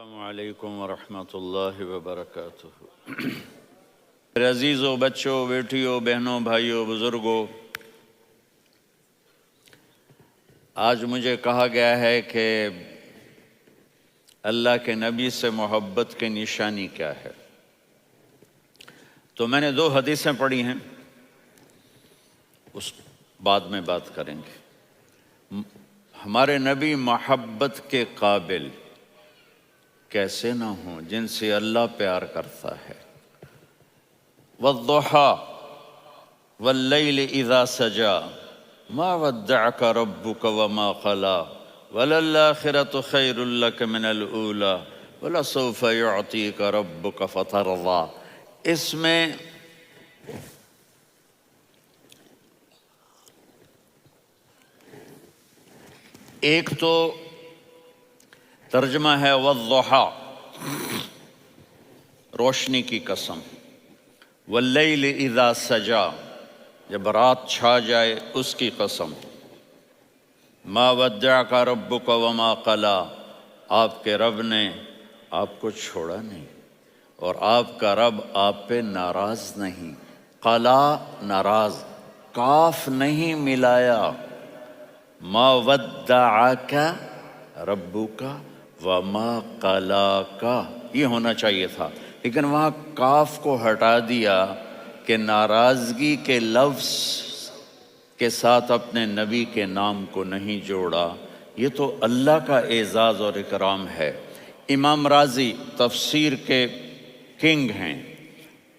السلام علیکم ورحمۃ اللہ وبرکاتہ۔ میرے عزیزوں، بچوں، بیٹیوں، بہنوں، بھائیوں، بزرگوں، آج مجھے کہا گیا ہے کہ اللہ کے نبی سے محبت کی نشانی کیا ہے، تو میں نے 2 حدیثیں پڑھی ہیں، اس بعد میں بات کریں گے۔ ہمارے نبی محبت کے قابل کیسے نہ ہوں جن سے اللہ پیار کرتا ہے۔ وَالضُّحَى وَاللَّيْلِ إِذَا سَجَى مَا وَدَّعَكَ رَبُّكَ وَمَا قَلَى وَلَلْآخِرَةُ خَيْرٌ لَكَ مِنَ الْأُولَى وَلَسَوْفَ يُعْطِيكَ رَبُّكَ فَتَرْضَى۔ اس میں ایک تو ترجمہ ہے وَالضُّحَى، روشنی کی قسم، وَاللَّيْلِ إِذَا سَجَى، جب رات چھا جائے اس کی قسم، مَا وَدَّعَكَ رَبُّكَ وَمَا قَلَى، آپ کے رب نے آپ کو چھوڑا نہیں اور آپ کا رب آپ پہ ناراض نہیں۔ قلا ناراض، کاف نہیں ملایا۔ مَا وَدَّعَكَ ربک وما قلاک، یہ ہونا چاہیے تھا، لیکن وہاں کاف کو ہٹا دیا کہ ناراضگی کے لفظ کے ساتھ اپنے نبی کے نام کو نہیں جوڑا۔ یہ تو اللہ کا اعزاز اور اکرام ہے۔ امام راضی تفسیر کے کنگ ہیں،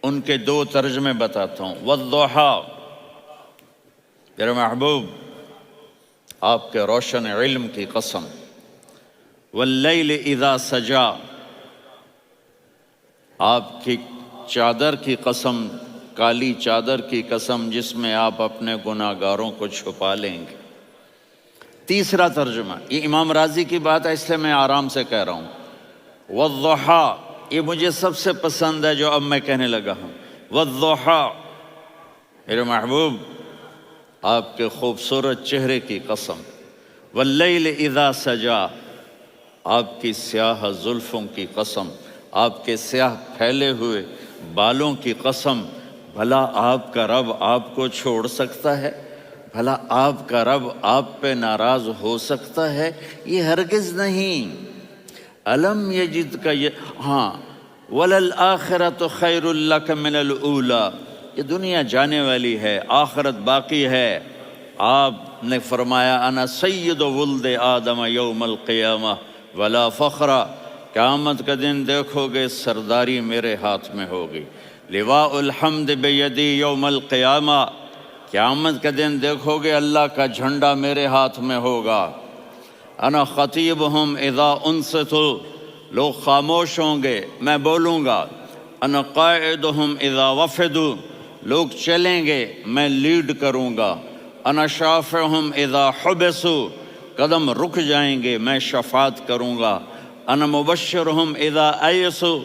ان کے 2 ترجمے بتاتا ہوں۔ والضحیٰ، میرے محبوب آپ کے روشن علم کی قسم، واللیل اذا سجا، آپ کی چادر کی قسم، کالی چادر کی قسم جس میں آپ اپنے گناہگاروں کو چھپا لیں گے۔ تیسرا ترجمہ، یہ امام راضی کی بات ہے اس لیے میں آرام سے کہہ رہا ہوں۔ والضحیٰ، یہ مجھے سب سے پسند ہے جو اب میں کہنے لگا ہوں۔ والضحیٰ، میرے محبوب آپ کے خوبصورت چہرے کی قسم، واللیل اذا سجا، آپ کی سیاہ زلفوں کی قسم، آپ کے سیاہ پھیلے ہوئے بالوں کی قسم، بھلا آپ کا رب آپ کو چھوڑ سکتا ہے؟ بھلا آپ کا رب آپ پہ ناراض ہو سکتا ہے؟ یہ ہرگز نہیں۔ الم یجدک، ہاں، وَلَلْآخِرَةُ خَيْرٌ لَكَ مِنَ الْأُولَى، یہ دنیا جانے والی ہے، آخرت باقی ہے۔ آپ نے فرمایا انا سید ولد آدم یوم القیامہ ولا فخر، قیامت کا دن دیکھو گے سرداری میرے ہاتھ میں ہوگی۔ لواء الحمد بیدی یوم القیامہ، قیامت کا دن دیکھو گے اللہ کا جھنڈا میرے ہاتھ میں ہوگا۔ انا خطیبہم اذا انصتوا، لوگ خاموش ہوں گے میں بولوں گا۔ انا قائدہم اذا وفدوا، لوگ چلیں گے میں لیڈ کروں گا۔ انا شافعہم اذا حبسوا، قدم رک جائیں گے میں شفاعت کروں گا۔ انا مبشرہم اذا ایسوا،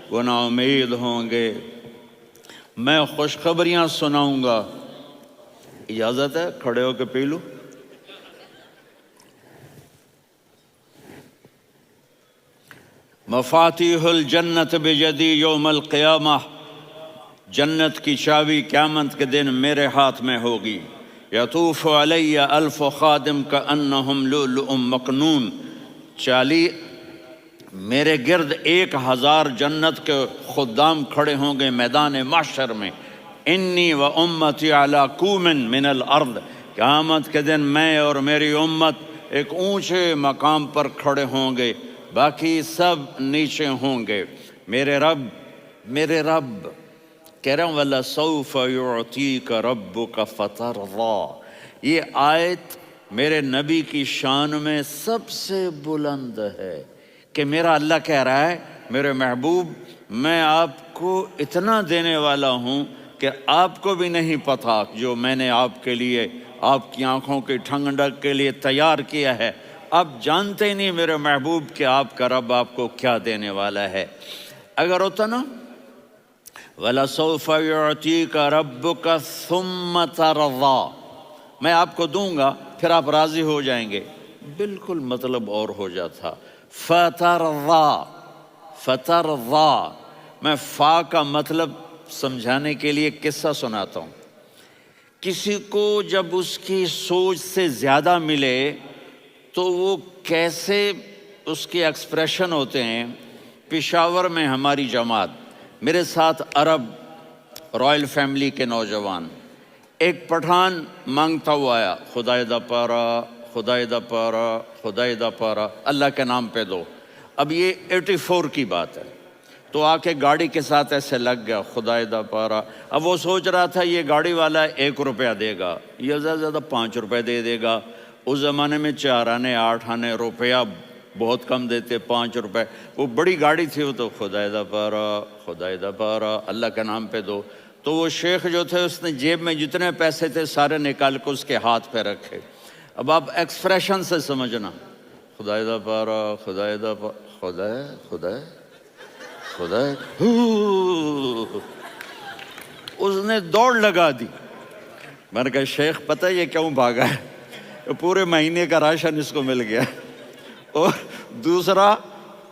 وہ نا امید ہوں گے میں خوشخبریاں سناؤں گا۔ اجازت ہے کھڑے ہو کے پی لوں؟ مفاتیح الجنت بیدی یوم القیامہ، جنت کی چابی قیامت کے دن میرے ہاتھ میں ہوگی۔ یطوف علی الف خادم کانہم لؤلؤ مکنون، میرے گرد 1000 جنت کے خدام کھڑے ہوں گے میدان محشر میں۔ انی و امتی علی کوم من الارض، قیامت کے دن میں اور میری امت ایک اونچے مقام پر کھڑے ہوں گے، باقی سب نیچے ہوں گے۔ میرے رب کہہ رہا ہوں وَلَسَوْفَ يُعْطِيكَ رَبُّكَ فَتَرْضَى، یہ آیت میرے نبی کی شان میں سب سے بلند ہے کہ میرا اللہ کہہ رہا ہے میرے محبوب میں آپ کو اتنا دینے والا ہوں کہ آپ کو بھی نہیں پتا جو میں نے آپ کے لیے، آپ کی آنکھوں کی ٹھنڈک کے لیے تیار کیا ہے۔ آپ جانتے نہیں میرے محبوب کہ آپ کا رب آپ کو کیا دینے والا ہے۔ اگر ہوتا نا وَلَسَوْفَ يُعْطِيكَ رَبُّكَ ثُمَّ تَرْضَى، میں آپ کو دوں گا پھر آپ راضی ہو جائیں گے، بالکل مطلب اور ہو جاتا۔ فَتَرْضَى، فترضا، میں فا کا مطلب سمجھانے کے لیے قصہ سناتا ہوں۔ کسی کو جب اس کی سوچ سے زیادہ ملے تو وہ کیسے اس کے ایکسپریشن ہوتے ہیں۔ پشاور میں ہماری جماعت، میرے ساتھ عرب رائل فیملی کے نوجوان، ایک پٹھان مانگتا ہوا آیا، خدائے دا پارا، خدائے دا پارا، خدائے دا پارا، اللہ کے نام پہ دو۔ اب یہ 84 کی بات ہے، تو آ کے گاڑی کے ساتھ ایسے لگ گیا، خدائے دا پارا۔ اب وہ سوچ رہا تھا یہ گاڑی والا 1 روپیہ دے گا، یہ زیادہ زیادہ 5 روپے دے دے گا۔ اس زمانے میں 4 آنے 8 آنے روپیہ بہت کم دیتے، 5 روپے، وہ بڑی گاڑی تھی، وہ تو خدائے دا پارا، خدائے دا پارا، اللہ کے نام پہ دو۔ تو وہ شیخ جو تھے اس نے جیب میں جتنے پیسے تھے سارے نکال کے اس کے ہاتھ پہ رکھے۔ اب آپ ایکسپریشن سے سمجھنا، خدائے دا پارا، خدائے دا پارا، خدائے خدائے خدائے، اس نے دوڑ لگا دی۔ میں نے کہا شیخ پتہ یہ کیوں بھاگا ہے؟ پورے مہینے کا راشن اس کو مل گیا، اور دوسرا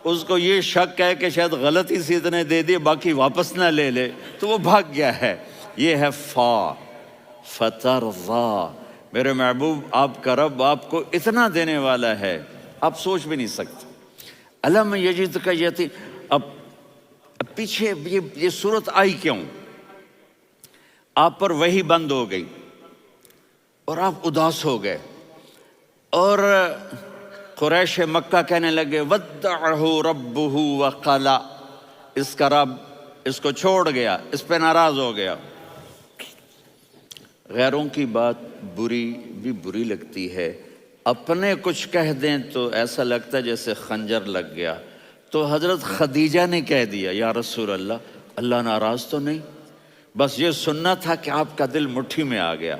اس کو یہ شک ہے کہ شاید غلطی سے اتنے دے دیے باقی واپس نہ لے لے، تو وہ بھاگ گیا ہے۔ یہ ہے فا، فترضا۔ میرے محبوب آپ کا رب آپ کو اتنا دینے والا ہے آپ سوچ بھی نہیں سکتے۔ الم یجدک یتیم، اب پیچھے یہ صورت آئی کیوں؟ آپ پر وحی بند ہو گئی اور آپ اداس ہو گئے، اور قریش مکہ کہنے لگے ودعہ ربہ وقلا، اس کا رب اس کو چھوڑ گیا، اس پہ ناراض ہو گیا۔ غیروں کی بات بری لگتی ہے، اپنے کچھ کہہ دیں تو ایسا لگتا ہے جیسے خنجر لگ گیا۔ تو حضرت خدیجہ نے کہہ دیا یا رسول اللہ، اللہ ناراض تو نہیں؟ بس یہ سننا تھا کہ آپ کا دل مٹھی میں آ گیا۔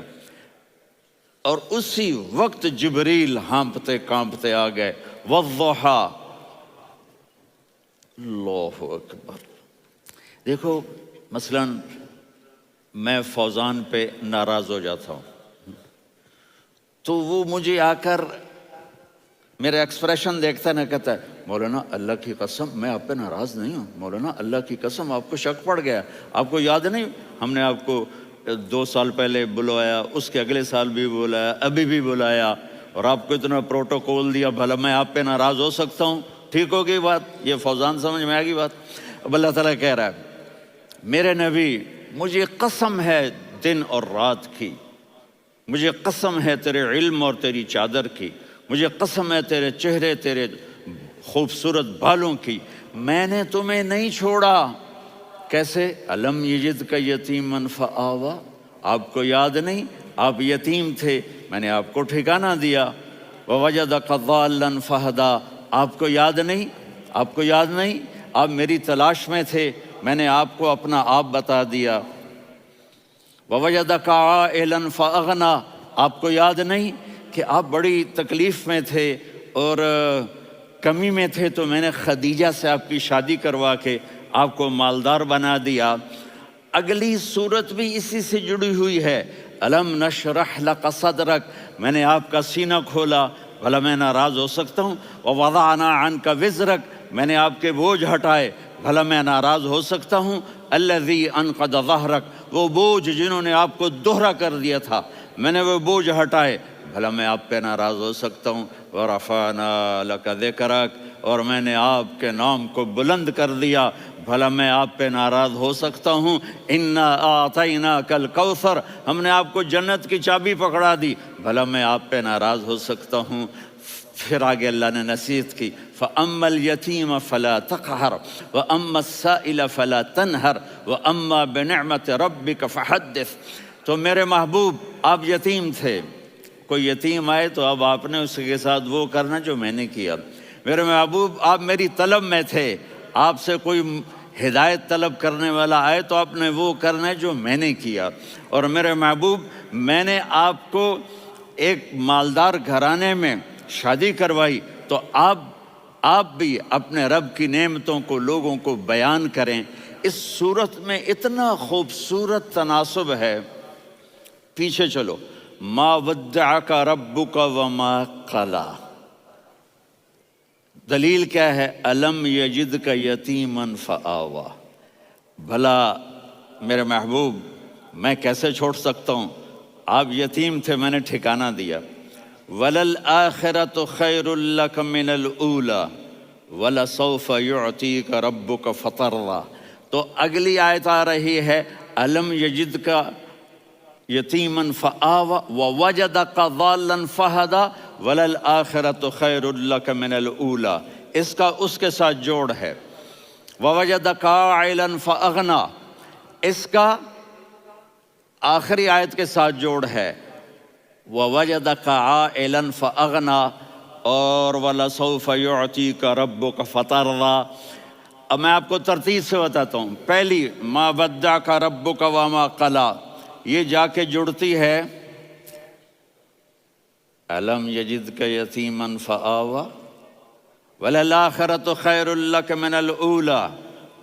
اور اسی وقت جبریل ہانپتے کانپتے آ گئے، والضحیٰ، اللہ اکبر۔ دیکھو مثلا میں فوزان پہ ناراض ہو جاتا ہوں تو وہ مجھے آ کر میرا ایکسپریشن دیکھتا ہے، نہ کہتا ہے مولانا اللہ کی قسم میں آپ پہ ناراض نہیں ہوں، مولانا اللہ کی قسم آپ کو شک پڑ گیا، آپ کو یاد نہیں ہم نے آپ کو 2 سال پہلے بلایا، اس کے اگلے سال بھی بلایا، ابھی بھی بلایا، اور آپ کو اتنا پروٹوکول دیا، بھلا میں آپ پہ ناراض ہو سکتا ہوں؟ ٹھیک ہوگی بات؟ یہ فوزان سمجھ میں آ گئی بات؟ اب اللہ تعالیٰ کہہ رہا ہے میرے نبی مجھے قسم ہے دن اور رات کی، مجھے قسم ہے تیرے علم اور تیری چادر کی، مجھے قسم ہے تیرے چہرے تیرے خوبصورت بالوں کی، میں نے تمہیں نہیں چھوڑا۔ کیسے؟ الم یجدک یتیما فآویٰ، آپ کو یاد نہیں آپ یتیم تھے، میں نے آپ کو ٹھکانہ دیا۔ ووجدک ضالا فہدیٰ، آپ کو یاد نہیں، آپ کو یاد نہیں آپ میری تلاش میں تھے، میں نے آپ کو اپنا آپ بتا دیا۔ ووجدک عائلا فاغنیٰ، آپ کو یاد نہیں کہ آپ بڑی تکلیف میں تھے اور کمی میں تھے، تو میں نے خدیجہ سے آپ کی شادی کروا کے آپ کو مالدار بنا دیا۔ اگلی صورت بھی اسی سے جڑی ہوئی ہے، الم نشرح لک صدرک، میں نے آپ کا سینہ کھولا، بھلا میں ناراض ہو سکتا ہوں؟ ووضعنا عنک وزرک، میں نے آپ کے بوجھ ہٹائے، بھلا میں ناراض ہو سکتا ہوں؟ الذی انقض ظہرک، وہ بوجھ جنہوں نے آپ کو دوہرا کر دیا تھا، میں نے وہ بوجھ ہٹائے، بھلا میں آپ پہ ناراض ہو سکتا ہوں؟ ورفعنا لک ذکرک، اور میں نے آپ کے نام کو بلند کر دیا، بھلا میں آپ پہ ناراض ہو سکتا ہوں؟ انا اعطیناک الکوثر، ہم نے آپ کو جنت کی چابی پکڑا دی، بھلا میں آپ پہ ناراض ہو سکتا ہوں؟ پھر آگے اللہ نے نصیحت کی، فَأَمَّا الْيَتِيمَ فَلَا تَقْهَرْ وَأَمَّا السَّائِلَ فَلَا تَنْهَرْ وَأَمَّا بِنِعْمَةِ رَبِّكَ فَحَدِّثْ۔ تو میرے محبوب آپ یتیم تھے، کوئی یتیم آئے تو اب آپ نے اس کے ساتھ وہ کرنا جو میں نے کیا۔ میرے محبوب آپ میری طلب میں تھے، آپ سے کوئی ہدایت طلب کرنے والا آئے تو آپ نے وہ کرنا ہے جو میں نے کیا۔ اور میرے محبوب میں نے آپ کو ایک مالدار گھرانے میں شادی کروائی، تو آپ بھی اپنے رب کی نعمتوں کو لوگوں کو بیان کریں۔ اس صورت میں اتنا خوبصورت تناسب ہے، پیچھے چلو، ما ودعک ربک وما قلی، دلیل کیا ہے؟ الم یجد کا یتیمن فآوا، بھلا میرے محبوب میں کیسے چھوڑ سکتا ہوں؟ آپ یتیم تھے، میں نے ٹھکانہ دیا۔ وَلَلْآخِرَةُ خَيْرٌ لَكَ مِنَ الْأُولَى وَلَسَوْفَ يُعْطِيكَ رَبُّكَ فَتَرْضَىٰ۔ تو اگلی آیت آ رہی ہے الم یجد کا یتیمن فآوا ووجدک ضالا فہدا وللآخرۃ خیر لک من الاولی، اس کا اس کے ساتھ جوڑ ہے۔ ووجدک عائلا فاغنی، اس کا آخری آیت کے ساتھ جوڑ ہے ووجدک عائلا فاغنی اور ولسوف یعطیک ربک فترضی۔ اب میں آپ کو ترتیب سے بتاتا ہوں۔ پہلی ما ودعک ربک وما قلی، یہ جا کے جڑتی ہے الم یجدک یتیما فآوا وللآخرۃ خیر لک من الاولی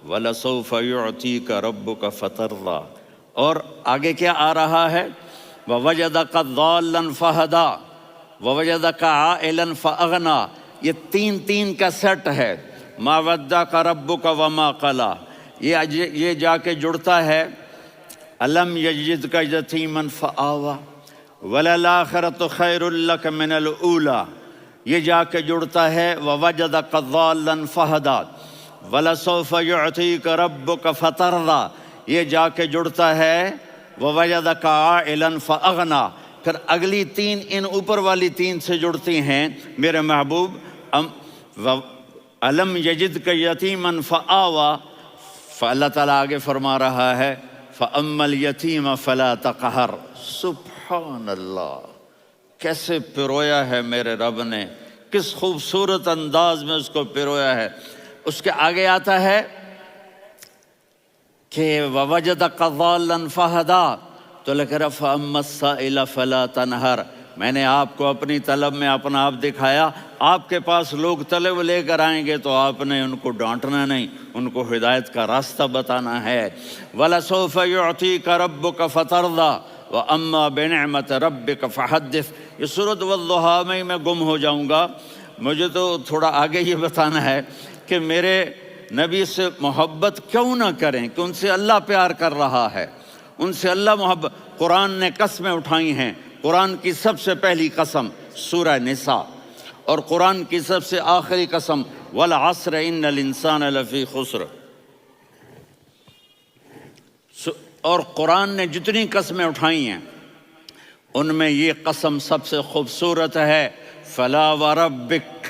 ولسوف یعطیک ربک فترضی، اور آگے کیا آ رہا ہے؟ ووجدک ضالا فہدا ووجدک عائلا فاغنی، یہ تین تین کا سیٹ ہے۔ ما ودعک ربک وما قلی، یہ جا کے جڑتا ہے الم یجدک یتیما فآوا وللآخرۃ خیر لک من الاولی، یہ جا کے جڑتا ہے ووجدک ضالا فہدا ولسوف یعطیک ربک فترضی، یہ جا کے جڑتا ہے ووجدک عائلا فاغنی۔ پھر اگلی تین ان اوپر والی تین سے جڑتی ہیں میرے محبوب۔ الم یجدک یتیما فآوا، فاللہ تعالیٰ آگے فرما رہا ہے فَأَمَّا الْيَتِيمَ فَلَا تَقْهَرْ۔ سبحان اللہ، کیسے پرویا ہے میرے رب نے، کس خوبصورت انداز میں اس کو پرویا ہے۔ اس کے آگے آتا ہے کہ وَوَجَدَكَ ضَالًّا فَهَدَىٰ، تو لکھ رہا فَأَمَّا السَّائِلَ فَلَا تَنْهَرْ، میں نے آپ کو اپنی طلب میں اپنا آپ دکھایا۔ آپ کے پاس لوگ طلب لے کر آئیں گے تو آپ نے ان کو ڈانٹنا نہیں، ان کو ہدایت کا راستہ بتانا ہے۔ وَلَسَوْفَ يُعْطِيكَ رَبُّكَ فَتَرْضَىٰ وَأَمَّا بِنِعْمَةِ رَبِّكَ فَحَدِّثْ۔ یہ سورۃ والضحیٰ میں گم ہو جاؤں گا، مجھے تو تھوڑا آگے یہ بتانا ہے کہ میرے نبی سے محبت کیوں نہ کریں، کہ ان سے اللہ پیار کر رہا ہے، ان سے اللہ محبت۔ قرآن نے قسمیں اٹھائی ہیں، قرآن کی سب سے پہلی قسم سورہ نساء، اور قرآن کی سب سے آخری قسم والعصر ان الانسان لفی خسر۔ اور قرآن نے جتنی قسمیں اٹھائی ہیں ان میں یہ قسم سب سے خوبصورت ہے، فلا وربک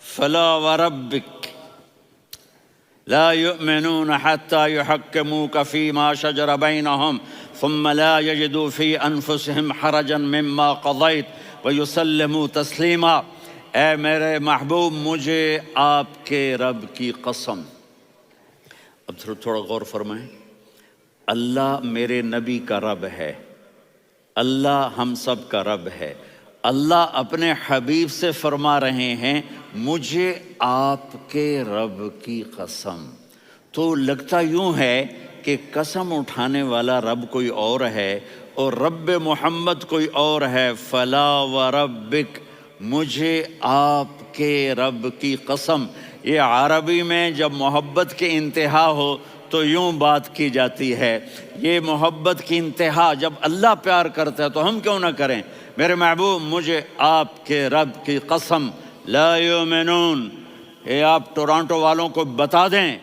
فلا وربک لا يؤمنون حتى يحكموك فيما شجر بينهم ثم لا يجدوا في انفسهم حرجا مما قضيت ويسلموا تسلیما۔ اے میرے محبوب، مجھے آپ کے رب کی قسم۔ اب تھوڑا غور فرمائیں، اللہ میرے نبی کا رب ہے، اللہ ہم سب کا رب ہے۔ اللہ اپنے حبیب سے فرما رہے ہیں مجھے آپ کے رب کی قسم۔ تو لگتا یوں ہے کہ قسم اٹھانے والا رب کوئی اور ہے اور رب محمد کوئی اور ہے۔ فلا وربک، مجھے آپ کے رب کی قسم۔ یہ عربی میں جب محبت کی انتہا ہو تو یوں بات کی جاتی ہے، یہ محبت کی انتہا جب اللہ پیار کرتا ہے تو ہم کیوں نہ کریں۔ میرے محبوب، مجھے آپ کے رب کی قسم، لا یؤمنون، یہ آپ ٹورانٹو والوں کو بتا دیں،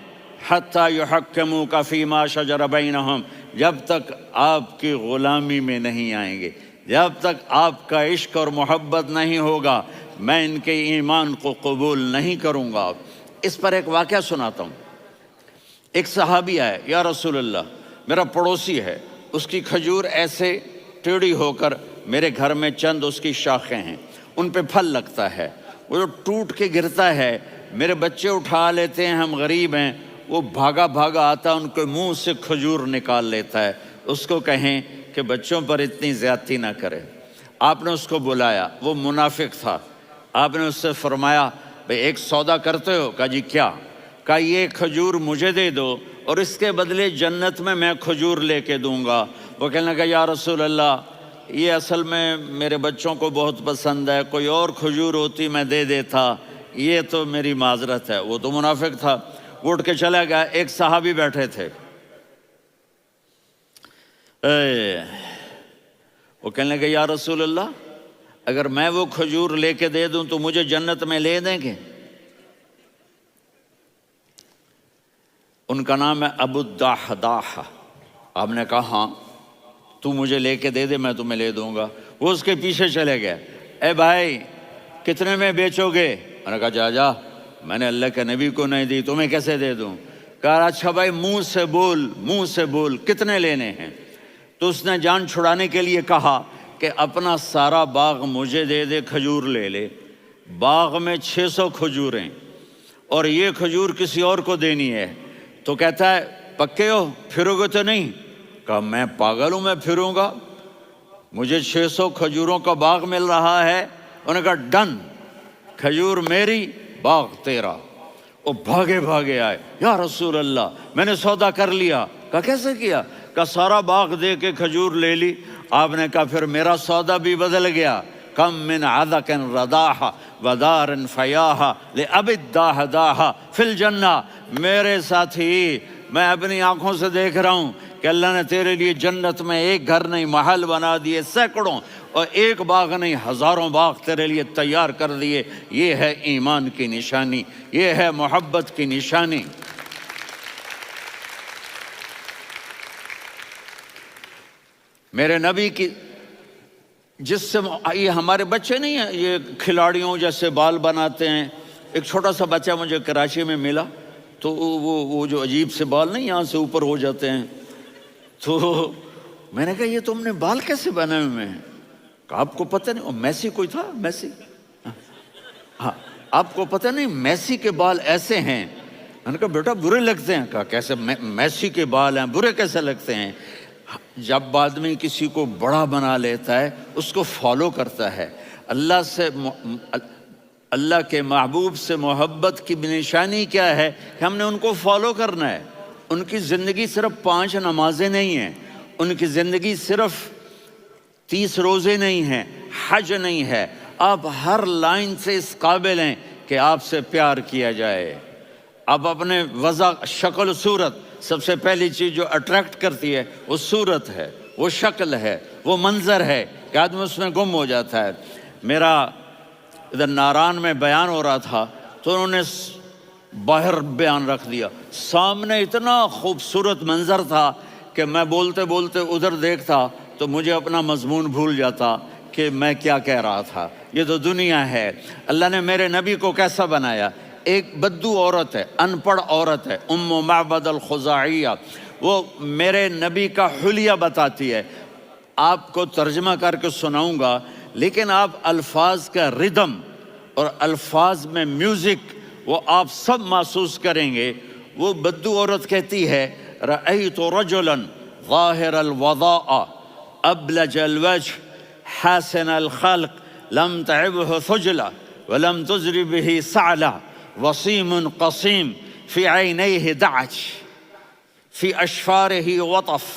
حتی یحکموک فیما شجر بینہم، جب تک آپ کی غلامی میں نہیں آئیں گے، جب تک آپ کا عشق اور محبت نہیں ہوگا، میں ان کے ایمان کو قبول نہیں کروں گا۔ اس پر ایک واقعہ سناتا ہوں۔ ایک صحابی آئے، یا رسول اللہ، میرا پڑوسی ہے، اس کی کھجور ایسے ٹیڑھی ہو کر میرے گھر میں چند اس کی شاخیں ہیں، ان پہ پھل لگتا ہے، وہ جو ٹوٹ کے گرتا ہے، میرے بچے اٹھا لیتے ہیں، ہم غریب ہیں، وہ بھاگا بھاگا آتا ہے، ان کے منہ سے کھجور نکال لیتا ہے۔ اس کو کہیں کہ بچوں پر اتنی زیادتی نہ کرے۔ آپ نے اس کو بلایا، وہ منافق تھا، آپ نے اس سے فرمایا بھئی ایک سودا کرتے ہو؟ کہا جی کیا؟ کہا یہ کھجور مجھے دے دو اور اس کے بدلے جنت میں کھجور لے کے دوں گا۔ وہ کہنے لگا یا رسول اللہ، یہ اصل میں میرے بچوں کو بہت پسند ہے، کوئی اور کھجور ہوتی میں دے دیتا، یہ تو میری معذرت ہے۔ وہ تو منافق تھا، وہ اٹھ کے چلا گیا۔ ایک صحابی بیٹھے تھے، وہ کہنے لگے یا رسول اللہ، اگر میں وہ کھجور لے کے دے دوں تو مجھے جنت میں لے دیں گے؟ ان کا نام ہے ابو الدحداح۔ آپ نے کہا ہاں، تو مجھے لے کے دے دے، میں تمہیں لے دوں گا۔ وہ اس کے پیچھے چلے گئے، اے بھائی کتنے میں بیچو گے؟ میں نے کہا جا میں نے اللہ کے نبی کو نہیں دی، تمہیں کیسے دے دوں؟ کہا اچھا بھائی منہ سے بول کتنے لینے ہیں؟ تو اس نے جان چھڑانے کے لیے کہا کہ اپنا سارا باغ مجھے دے دے، کھجور لے لے۔ باغ میں 600 کھجوریں اور یہ کھجور کسی اور کو دینی ہے۔ تو کہتا ہے پکے ہو، پھرو گے تو نہیں؟ کہا میں پاگل ہوں، میں پھروں گا؟ مجھے 600 کھجوروں کا باغ مل رہا ہے۔ انہوں نے کہا ڈن، کھجور میری، باغ تیرا۔ وہ بھاگے آئے، یا رسول اللہ میں نے سودا کر لیا۔ کہا کیسے کیا؟ کہا سارا باغ دے کے کھجور لے لی۔ آپ نے کہا پھر میرا سودا بھی بدل گیا۔ کم من عذق رداح ودار فیاح لأبی الدحداح فی الجنہ۔ میرے ساتھی، میں اپنی آنکھوں سے دیکھ رہا ہوں کہ اللہ نے تیرے لیے جنت میں ایک گھر نہیں محل بنا دیے، سینکڑوں، اور ایک باغ نہیں ہزاروں باغ تیرے لیے تیار کر دیے۔ یہ ہے ایمان کی نشانی، یہ ہے محبت کی نشانی۔ میرے نبی کی جس سے یہ ہمارے بچے نہیں ہیں، یہ کھلاڑیوں جیسے بال بناتے ہیں۔ ایک چھوٹا سا بچہ مجھے کراچی میں ملا، تو وہ جو عجیب سے بال نہیں یہاں سے اوپر ہو جاتے ہیں، تو میں نے کہا یہ تم نے بال کیسے بنائے ہوئے ہیں؟ کہا آپ کو پتہ نہیں؟ میسی کوئی تھا، میسی، ہاں آپ کو پتہ نہیں میسی کے بال ایسے ہیں؟ میں نے کہا بیٹا برے لگتے ہیں۔ کہا کیسے؟ میسی کے بال ہیں، برے کیسے لگتے ہیں؟ جب آدمی کسی کو بڑا بنا لیتا ہے اس کو فالو کرتا ہے۔ اللہ کے محبوب سے محبت کی نشانی کیا ہے کہ ہم نے ان کو فالو کرنا ہے۔ ان کی زندگی صرف 5 نمازیں نہیں ہیں، ان کی زندگی صرف 30 روزے نہیں ہیں، حج نہیں ہے۔ آپ ہر لائن سے اس قابل ہیں کہ آپ سے پیار کیا جائے۔ آپ اپنے وضع، شکل و صورت، سب سے پہلی چیز جو اٹریکٹ کرتی ہے وہ صورت ہے، وہ شکل ہے، وہ منظر ہے کہ آدمی اس میں گم ہو جاتا ہے۔ میرا ادھر ناران میں بیان ہو رہا تھا تو انہوں نے باہر بیان رکھ دیا، سامنے اتنا خوبصورت منظر تھا کہ میں بولتے بولتے ادھر دیکھتا تو مجھے اپنا مضمون بھول جاتا کہ میں کیا کہہ رہا تھا۔ یہ تو دنیا ہے۔ اللہ نے میرے نبی کو کیسا بنایا؟ ایک بدو عورت ہے، ان پڑھ عورت ہے، ام معبد الخزاعیہ، وہ میرے نبی کا حلیہ بتاتی ہے۔ آپ کو ترجمہ کر کے سناؤں گا، لیکن آپ الفاظ کا ردم اور الفاظ میں میوزک وہ آپ سب محسوس کریں گے۔ وہ بدو عورت کہتی ہے رأیت رجلا ظاہر الوضاء ابلج الوجه حاسن الخلق لم تعبه ثجلة ولم تزر به سعلة وصيم قصيم في عينيه دعج في أشفاره وطف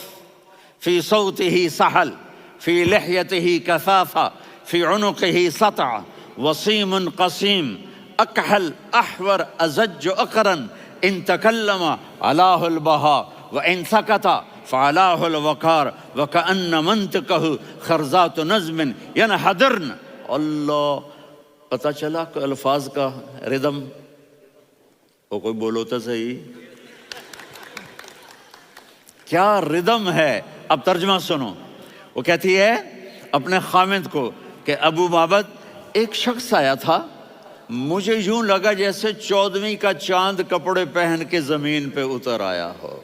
في صوته سحل في لحيته كثافة في عنقه سطع وصيم قصيم أكحل أحور أزج أقرن إن تكلم علاه البهاء وإن سكت فعلاه الوقار وكأن منطقه خرزات نظم ينحدرن۔ اللہ، پتہ چلا کہ الفاظ کا ردم، وہ کوئی بولو تو صحیح، کیا ردم ہے۔ اب ترجمہ سنو۔ وہ کہتی ہے اپنے خامد کو کہ ابو معبد، ایک شخص آیا تھا، مجھے یوں لگا جیسے 14ویں کا چاند کپڑے پہن کے زمین پہ اتر آیا ہو۔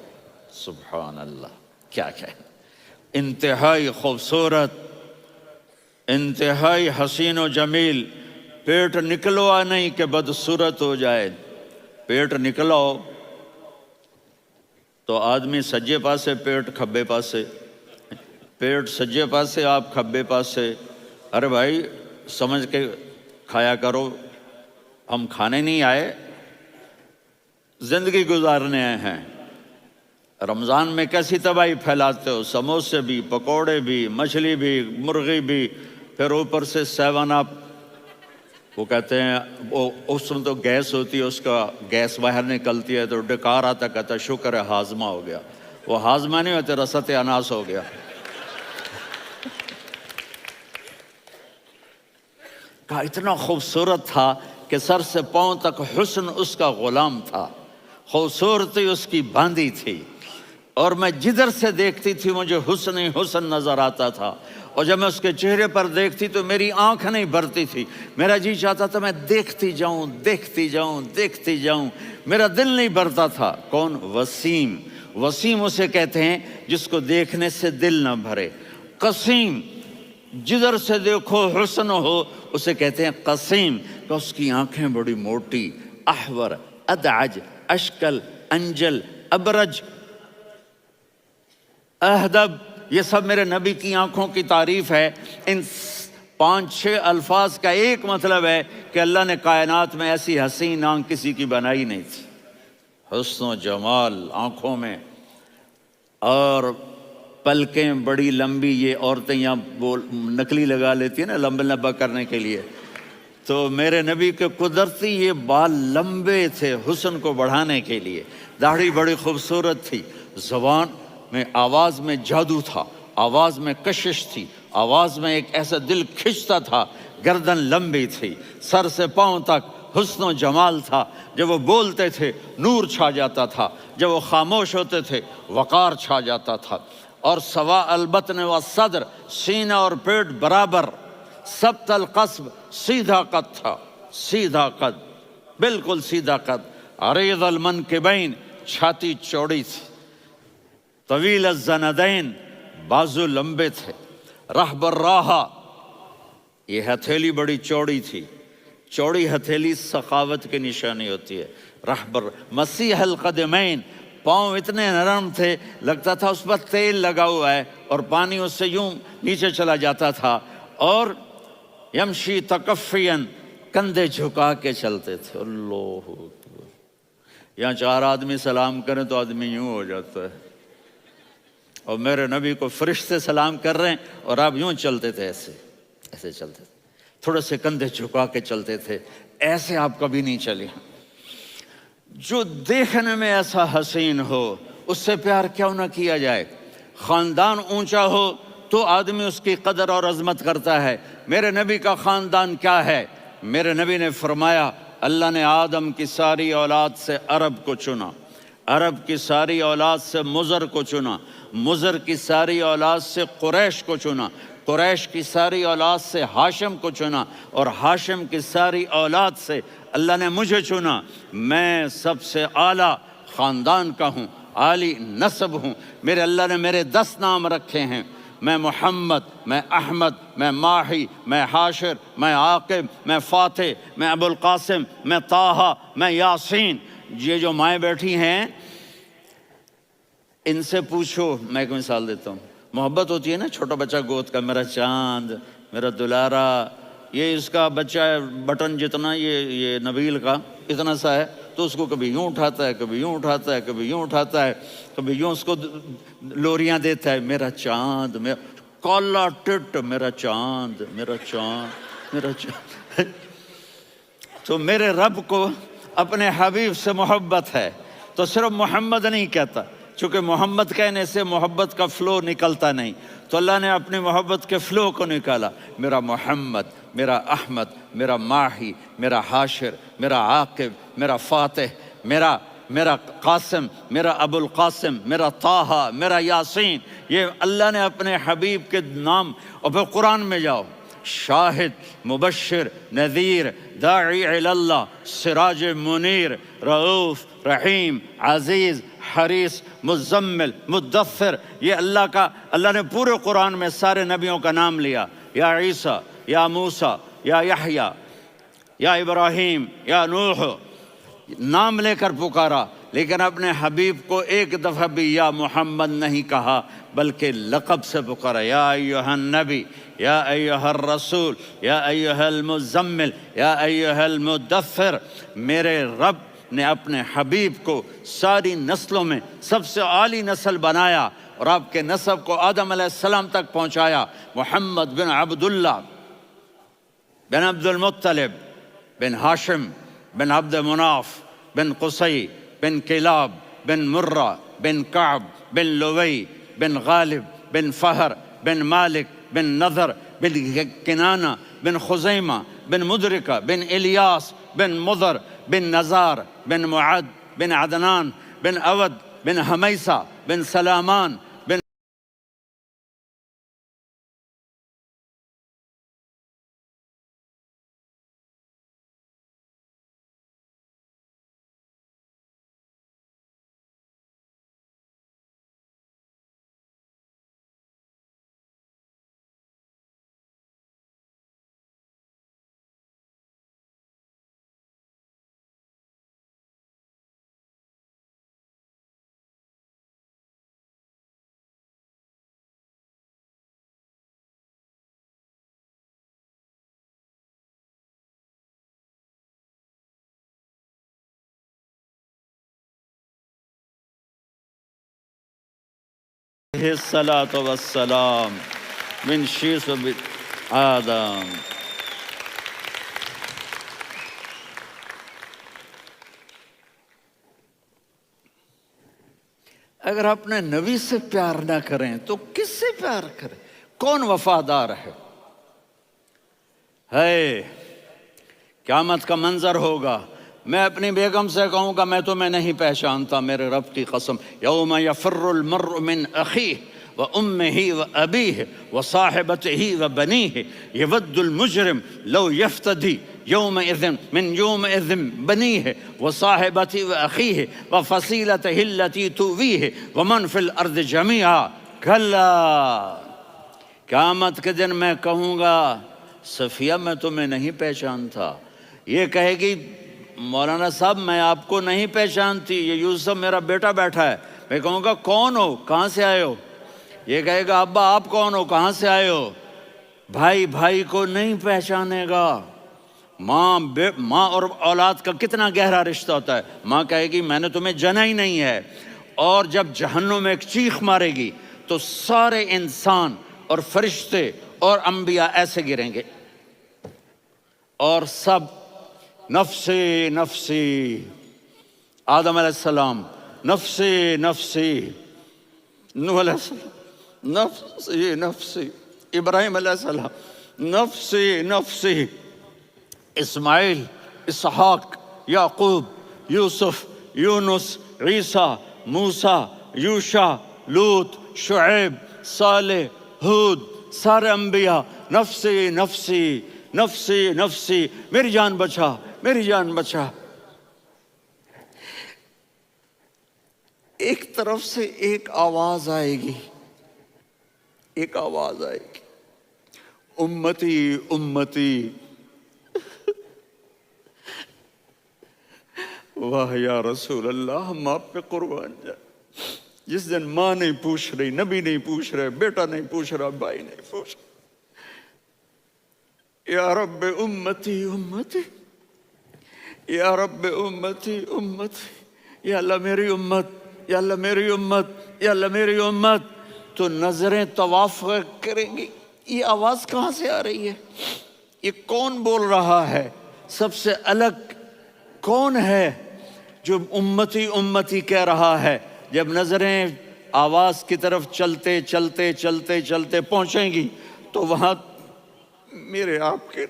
سبحان اللہ، کیا انتہائی خوبصورت، انتہائی حسین و جمیل۔ پیٹ نکلوا نہیں کہ بدصورت ہو جائے۔ پیٹ نکلاؤ تو آدمی سجے پاسے پیٹ، کھبے پاسے پیٹ، سجے پاسے آپ، کھبے پاسے۔ ارے بھائی سمجھ کے کھایا کرو، ہم کھانے نہیں آئے، زندگی گزارنے آئے ہیں۔ رمضان میں کیسی تباہی پھیلاتے ہو، سموسے بھی، پکوڑے بھی، مچھلی بھی، مرغی بھی، پھر اوپر سے 7 اپ، وہ کہتے ہیں وہ اس میں تو گیس ہوتی ہے، اس کا گیس باہر نکلتی ہے تو ڈکار آتا، کہتا شکر ہے ہاضمہ ہو گیا. وہ ہاضمہ نہیں ہوتے، رسط اناس ہو گیا. کہا اتنا خوبصورت تھا کہ سر سے پاؤں تک حسن اس کا غلام تھا، خوبصورتی اس کی باندھی تھی، اور میں جدھر سے دیکھتی تھی مجھے حسن ہی حسن نظر آتا تھا. اور جب میں اس کے چہرے پر دیکھتی تو میری آنکھ نہیں بھرتی تھی، میرا جی چاہتا تھا میں دیکھتی جاؤں دیکھتی جاؤں دیکھتی جاؤں، میرا دل نہیں بھرتا تھا. کون؟ وسیم. وسیم اسے کہتے ہیں جس کو دیکھنے سے دل نہ بھرے. قسیم، جدھر سے دیکھو حسن ہو، اسے کہتے ہیں قسیم، کہ اس کی آنکھیں بڑی موٹی، احور، ادعج، اشکل، انجل، ابرج، اہدب، یہ سب میرے نبی کی آنکھوں کی تعریف ہے. ان 5-6 الفاظ کا ایک مطلب ہے کہ اللہ نے کائنات میں ایسی حسین آنکھ کسی کی بنائی نہیں تھی. حسن و جمال آنکھوں میں، اور پلکیں بڑی لمبی. یہ عورتیں یہاں وہ نکلی لگا لیتی ہیں نا لمبا لمبا کرنے کے لیے، تو میرے نبی کے قدرتی یہ بال لمبے تھے حسن کو بڑھانے کے لیے. داڑھی بڑی خوبصورت تھی. زبان میں، آواز میں جادو تھا، آواز میں کشش تھی، آواز میں ایک ایسا دل کھنچتا تھا. گردن لمبی تھی، سر سے پاؤں تک حسن و جمال تھا. جب وہ بولتے تھے نور چھا جاتا تھا، جب وہ خاموش ہوتے تھے وقار چھا جاتا تھا. اور سوا البطن و صدر، سینہ اور پیٹ برابر، سبت القصب، سیدھا قد تھا، سیدھا قد، بالکل سیدھا قد. عریض المنکبین، چھاتی چوڑی تھی. طویل الزندین، بازو لمبے تھے. رحب الراحہ، یہ ہتھیلی بڑی چوڑی تھی. چوڑی ہتھیلی سخاوت کی نشانی ہوتی ہے. رحب مسیح القدمین، پاؤں اتنے نرم تھے لگتا تھا اس پر تیل لگا ہوا ہے، اور پانی اس سے یوں نیچے چلا جاتا تھا. اور یمشی تکفین، کندھے جھکا کے چلتے تھے. اللہ اکبر. یہاں 4 آدمی سلام کریں تو آدمی یوں ہو جاتا ہے، اور میرے نبی کو فرشتے سلام کر رہے ہیں اور آپ یوں چلتے تھے، ایسے ایسے چلتے تھے، تھوڑے سے کندھے جھکا کے چلتے تھے. ایسے آپ کبھی نہیں چلے. جو دیکھنے میں ایسا حسین ہو اس سے پیار کیوں نہ کیا جائے. خاندان اونچا ہو تو آدمی اس کی قدر اور عظمت کرتا ہے. میرے نبی کا خاندان کیا ہے؟ میرے نبی نے فرمایا اللہ نے آدم کی ساری اولاد سے عرب کو چنا، عرب کی ساری اولاد سے مضر کو چنا، مضر کی ساری اولاد سے قریش کو چنا، قریش کی ساری اولاد سے ہاشم کو چنا، اور ہاشم کی ساری اولاد سے اللہ نے مجھے چنا. میں سب سے اعلیٰ خاندان کا ہوں، عالی نسب ہوں. میرے اللہ نے میرے 10 نام رکھے ہیں. میں محمد، میں احمد، میں ماہی، میں حاشر، میں عاقب، میں فاتح، میں ابو القاسم، میں طٰہٰ، میں یاسین. یہ جو مائیں بیٹھی ہیں ان سے پوچھو. میں ایک مثال دیتا ہوں. محبت ہوتی ہے نا چھوٹا بچہ گود کا، میرا چاند، میرا دلارا. یہ اس کا بچہ بٹن جتنا، یہ نبیل کا اتنا سا ہے، تو اس کو کبھی یوں اٹھاتا ہے، کبھی یوں اٹھاتا ہے، کبھی یوں اٹھاتا ہے، کبھی یوں اس کو لوریاں دیتا ہے. میرا چاند، میرا کالا ٹٹ، میرا چاند، میرا چاند، میرا چاند. تو میرے رب کو اپنے حبیب سے محبت ہے تو صرف محمد نہیں کہتا، چونکہ محمد کہنے سے محبت کا فلو نکلتا نہیں، تو اللہ نے اپنی محبت کے فلو کو نکالا. میرا محمد، میرا احمد، میرا ماہی، میرا حاشر، میرا عاقب، میرا فاتح، میرا قاسم، میرا ابو القاسم، میرا طٰہٰ، میرا یاسین. یہ اللہ نے اپنے حبیب کے نام. اور پھر قرآن میں جاؤ، شاہد، مبشر، نذیر، داعی الی اللہ، سراج منیر، رؤوف، رحیم، عزیز، حریص، مزمل، مدثر. یہ اللہ نے پورے قرآن میں سارے نبیوں کا نام لیا. یا عیسیٰ، یا موسیٰ، یا یحییٰ، یا ابراہیم، یا نوح، نام لے کر پکارا. لیکن اپنے حبیب کو ایک دفعہ بھی یا محمد نہیں کہا بلکہ لقب سے پکارا. یا ایھا النبی، یا ایھا الرسول، یا ایھا المزمل، یا ایھا المدثر. میرے رب نے اپنے حبیب کو ساری نسلوں میں سب سے عالی نسل بنایا اور آپ کے نسب کو آدم علیہ السلام تک پہنچایا. محمد بن عبداللہ بن عبد المطلب بن ہاشم بن عبد مناف بن قصی بن کلاب بن مرہ بن کعب بن لوی بن غالب بن فہر بن مالک بن نضر بن کنانہ بن خزیمہ بن مدرکہ بن الیاس بن مضر بن نزار بن معد بن عدنان بن اود بن حمیسہ بن سلامان بن الصلاة والسلام من شیس آدم. اگر اپنے نبی سے پیار نہ کریں تو کس سے پیار کریں؟ کون وفادار ہے؟ قیامت کا منظر ہوگا، میں اپنی بیگم سے کہوں گا میں تمہیں نہیں پہچانتا، میرے رب کی قسم، یوم یفر المرء من اخیہ وامہ وابیہ وصاحبتہ وبنیہ یود المجرم لو یفتدی یومئذ من یومئذ بنیہ وصاحبتہ واخیہ وفصیلتہ التی تؤویہ ومن فی الارض جمیعا کلا. قیامت کے دن میں کہوں گا صفیہ میں تمہیں نہیں پہچانتا، یہ کہے گی مولانا صاحب میں آپ کو نہیں پہچانتی، یہ یوسف میرا بیٹا بیٹھا ہے. میں کہوں گا کون ہو، کہاں سے آئے ہو؟ یہ کہے گا ابا آپ کون ہو، کہاں سے آئے ہو؟ بھائی بھائی کو نہیں پہچانے گا. ماں اور اولاد کا کتنا گہرا رشتہ ہوتا ہے. ماں کہے گی میں نے تمہیں جنا ہی نہیں ہے، اور جب جہنم میں ایک چیخ مارے گی تو سارے انسان اور فرشتے اور انبیاء ایسے گریں گے اور سب نفسی نفسی. آدم علیہ السلام نفسی نفسی، نوح علیہ السلام نفسی نفسی، ابراہیم علیہ السلام نفسی نفسی، اسماعیل، اسحاق، یعقوب، یوسف، یونس، عیسیٰ، موسیٰ، یوشع، لوط، شعیب، صالح، ہود، سارے انبیاء نفسی نفسی نفسی نفسی، میری جان بچا میری جان بچا. ایک طرف سے ایک آواز آئے گی، ایک آواز آئے گی، امتی امتی. واہ یا رسول اللہ، ہم آپ پہ قربان جائیں. جس دن ماں نہیں پوچھ رہی، نبی نہیں پوچھ رہے، بیٹا نہیں پوچھ رہا، بھائی نہیں پوچھ رہا، یا رب امتی امتی، یا رب امتی امتی، یا اللہ میری امت، یا اللہ میری امت، یا اللہ میری امت. تو نظریں طواف کریں گی، یہ آواز کہاں سے آ رہی ہے؟ یہ کون بول رہا ہے؟ سب سے الگ کون ہے جو امتی امتی کہہ رہا ہے؟ جب نظریں آواز کی طرف چلتے چلتے چلتے چلتے پہنچیں گی تو وہاں میرے آپ کے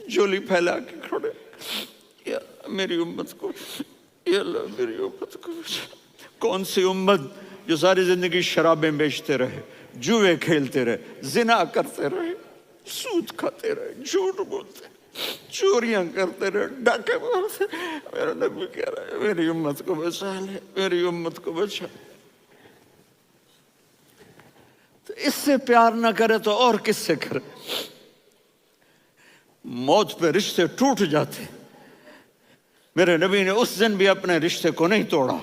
جولی پھیلا کے کھڑے، یا میری امت کو، یا اللہ میری امت کو. کون سی امت جو ساری زندگی شرابیں بیچتے رہے، جوئے کھیلتے رہے، زنا کرتے رہے، سود کھاتے رہے، جھوٹ بولتے، چوریاں کرتے رہے، ڈاکے مارتے. میرا نبی کہہ رہا ہے میری امت کو بچا لے، میری امت کو بچا. تو اس سے پیار نہ کرے تو اور کس سے کرے؟ موت پہ رشتے ٹوٹ جاتے، میرے نبی نے اس دن بھی اپنے رشتے کو نہیں توڑا.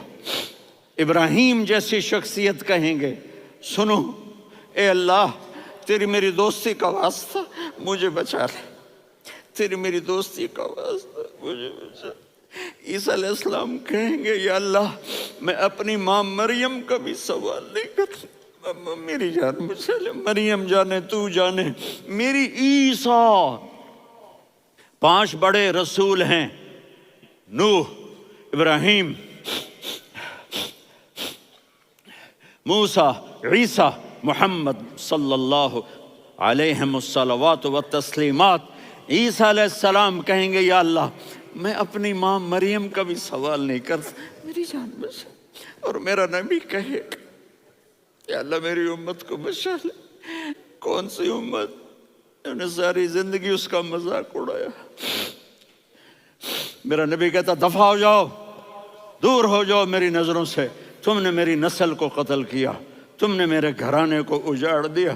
ابراہیم جیسی شخصیت کہیں گے سنو اے اللہ تیری میری دوستی کا واسطہ مجھے بچا لے، تیری میری دوستی کا واسطہ مجھے بچا. عیسیٰ علیہ السلام کہیں گے یا اللہ میں اپنی ماں مریم کا بھی سوال نہیں کرتا، میری جان بچا لے. مریم جانے تو جانے، میری عیسیٰ 5 بڑے رسول ہیں، نوح، ابراہیم، موسیٰ، عیسیٰ، محمد صلی اللہ علیہ الصلوات والتسلیمات۔ عیسیٰ علیہ السلام کہیں گے یا اللہ میں اپنی ماں مریم کا بھی سوال نہیں کرتا، میری جان بچا۔ اور میرا نبی کہے یا اللہ میری امت کو بچا لے۔ کون سی امت؟ انہوں نے ساری زندگی اس کا مذاق اڑایا۔ میرا نبی کہتا دفع ہو جاؤ، دور ہو جاؤ میری نظروں سے، تم نے میری نسل کو قتل کیا، تم نے میرے گھرانے کو اجاڑ دیا۔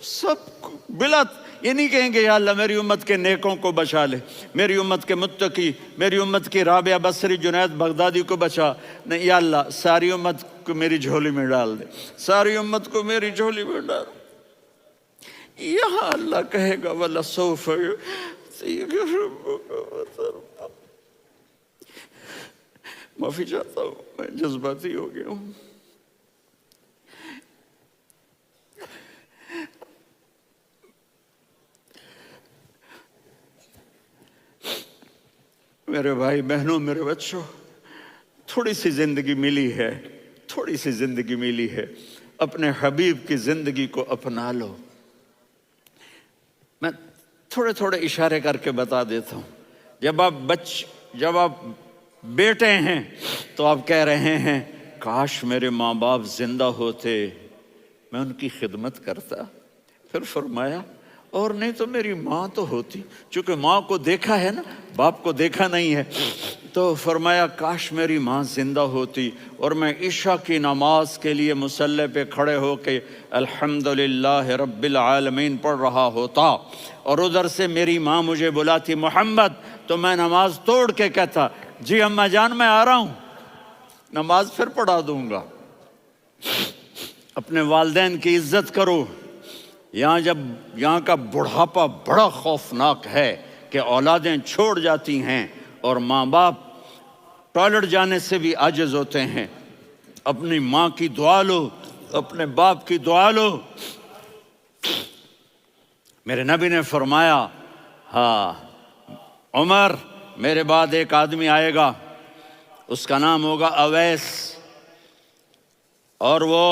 سب بلا یہ نہیں کہیں گے یا اللہ میری امت کے نیکوں کو بچا لے، میری امت کے متقی، میری امت کی رابعہ بصری، جنید بغدادی کو بچا، نہیں یا اللہ ساری امت کو میری جھولی میں ڈال دے، ساری امت کو میری جھولی میں ڈال۔ یہاں اللہ کہے گا وَلَسَوْفَ يُعْطِيكَ رَبُّكَ فَتَرْضَىٰ۔ معافی چاہتا ہوں، میں جذباتی ہو گیا ہوں۔ میرے بھائی بہنوں، میرے بچوں، تھوڑی سی زندگی ملی ہے، تھوڑی سی زندگی ملی ہے، اپنے حبیب کی زندگی کو اپنا لو۔ میں تھوڑے تھوڑے اشارے کر کے بتا دیتا ہوں۔ جب آپ بیٹے ہیں تو آپ کہہ رہے ہیں کاش میرے ماں باپ زندہ ہوتے، میں ان کی خدمت کرتا۔ پھر فرمایا اور نہیں تو میری ماں تو ہوتی، چونکہ ماں کو دیکھا ہے نا، باپ کو دیکھا نہیں ہے، تو فرمایا کاش میری ماں زندہ ہوتی اور میں عشاء کی نماز کے لیے مصلی پہ کھڑے ہو کے الحمدللہ رب العالمین پڑھ رہا ہوتا، اور ادھر سے میری ماں مجھے بلاتی محمد، تو میں نماز توڑ کے کہتا جی اماں جان میں آ رہا ہوں، نماز پھر پڑھا دوں گا۔ اپنے والدین کی عزت کرو۔ یہاں کا بڑھاپا بڑا خوفناک ہے کہ اولادیں چھوڑ جاتی ہیں اور ماں باپ ٹوائلٹ جانے سے بھی عاجز ہوتے ہیں۔ اپنی ماں کی دعا لو، اپنے باپ کی دعا لو۔ میرے نبی نے فرمایا ہاں عمر میرے بعد ایک آدمی آئے گا، اس کا نام ہوگا اویس، اور وہ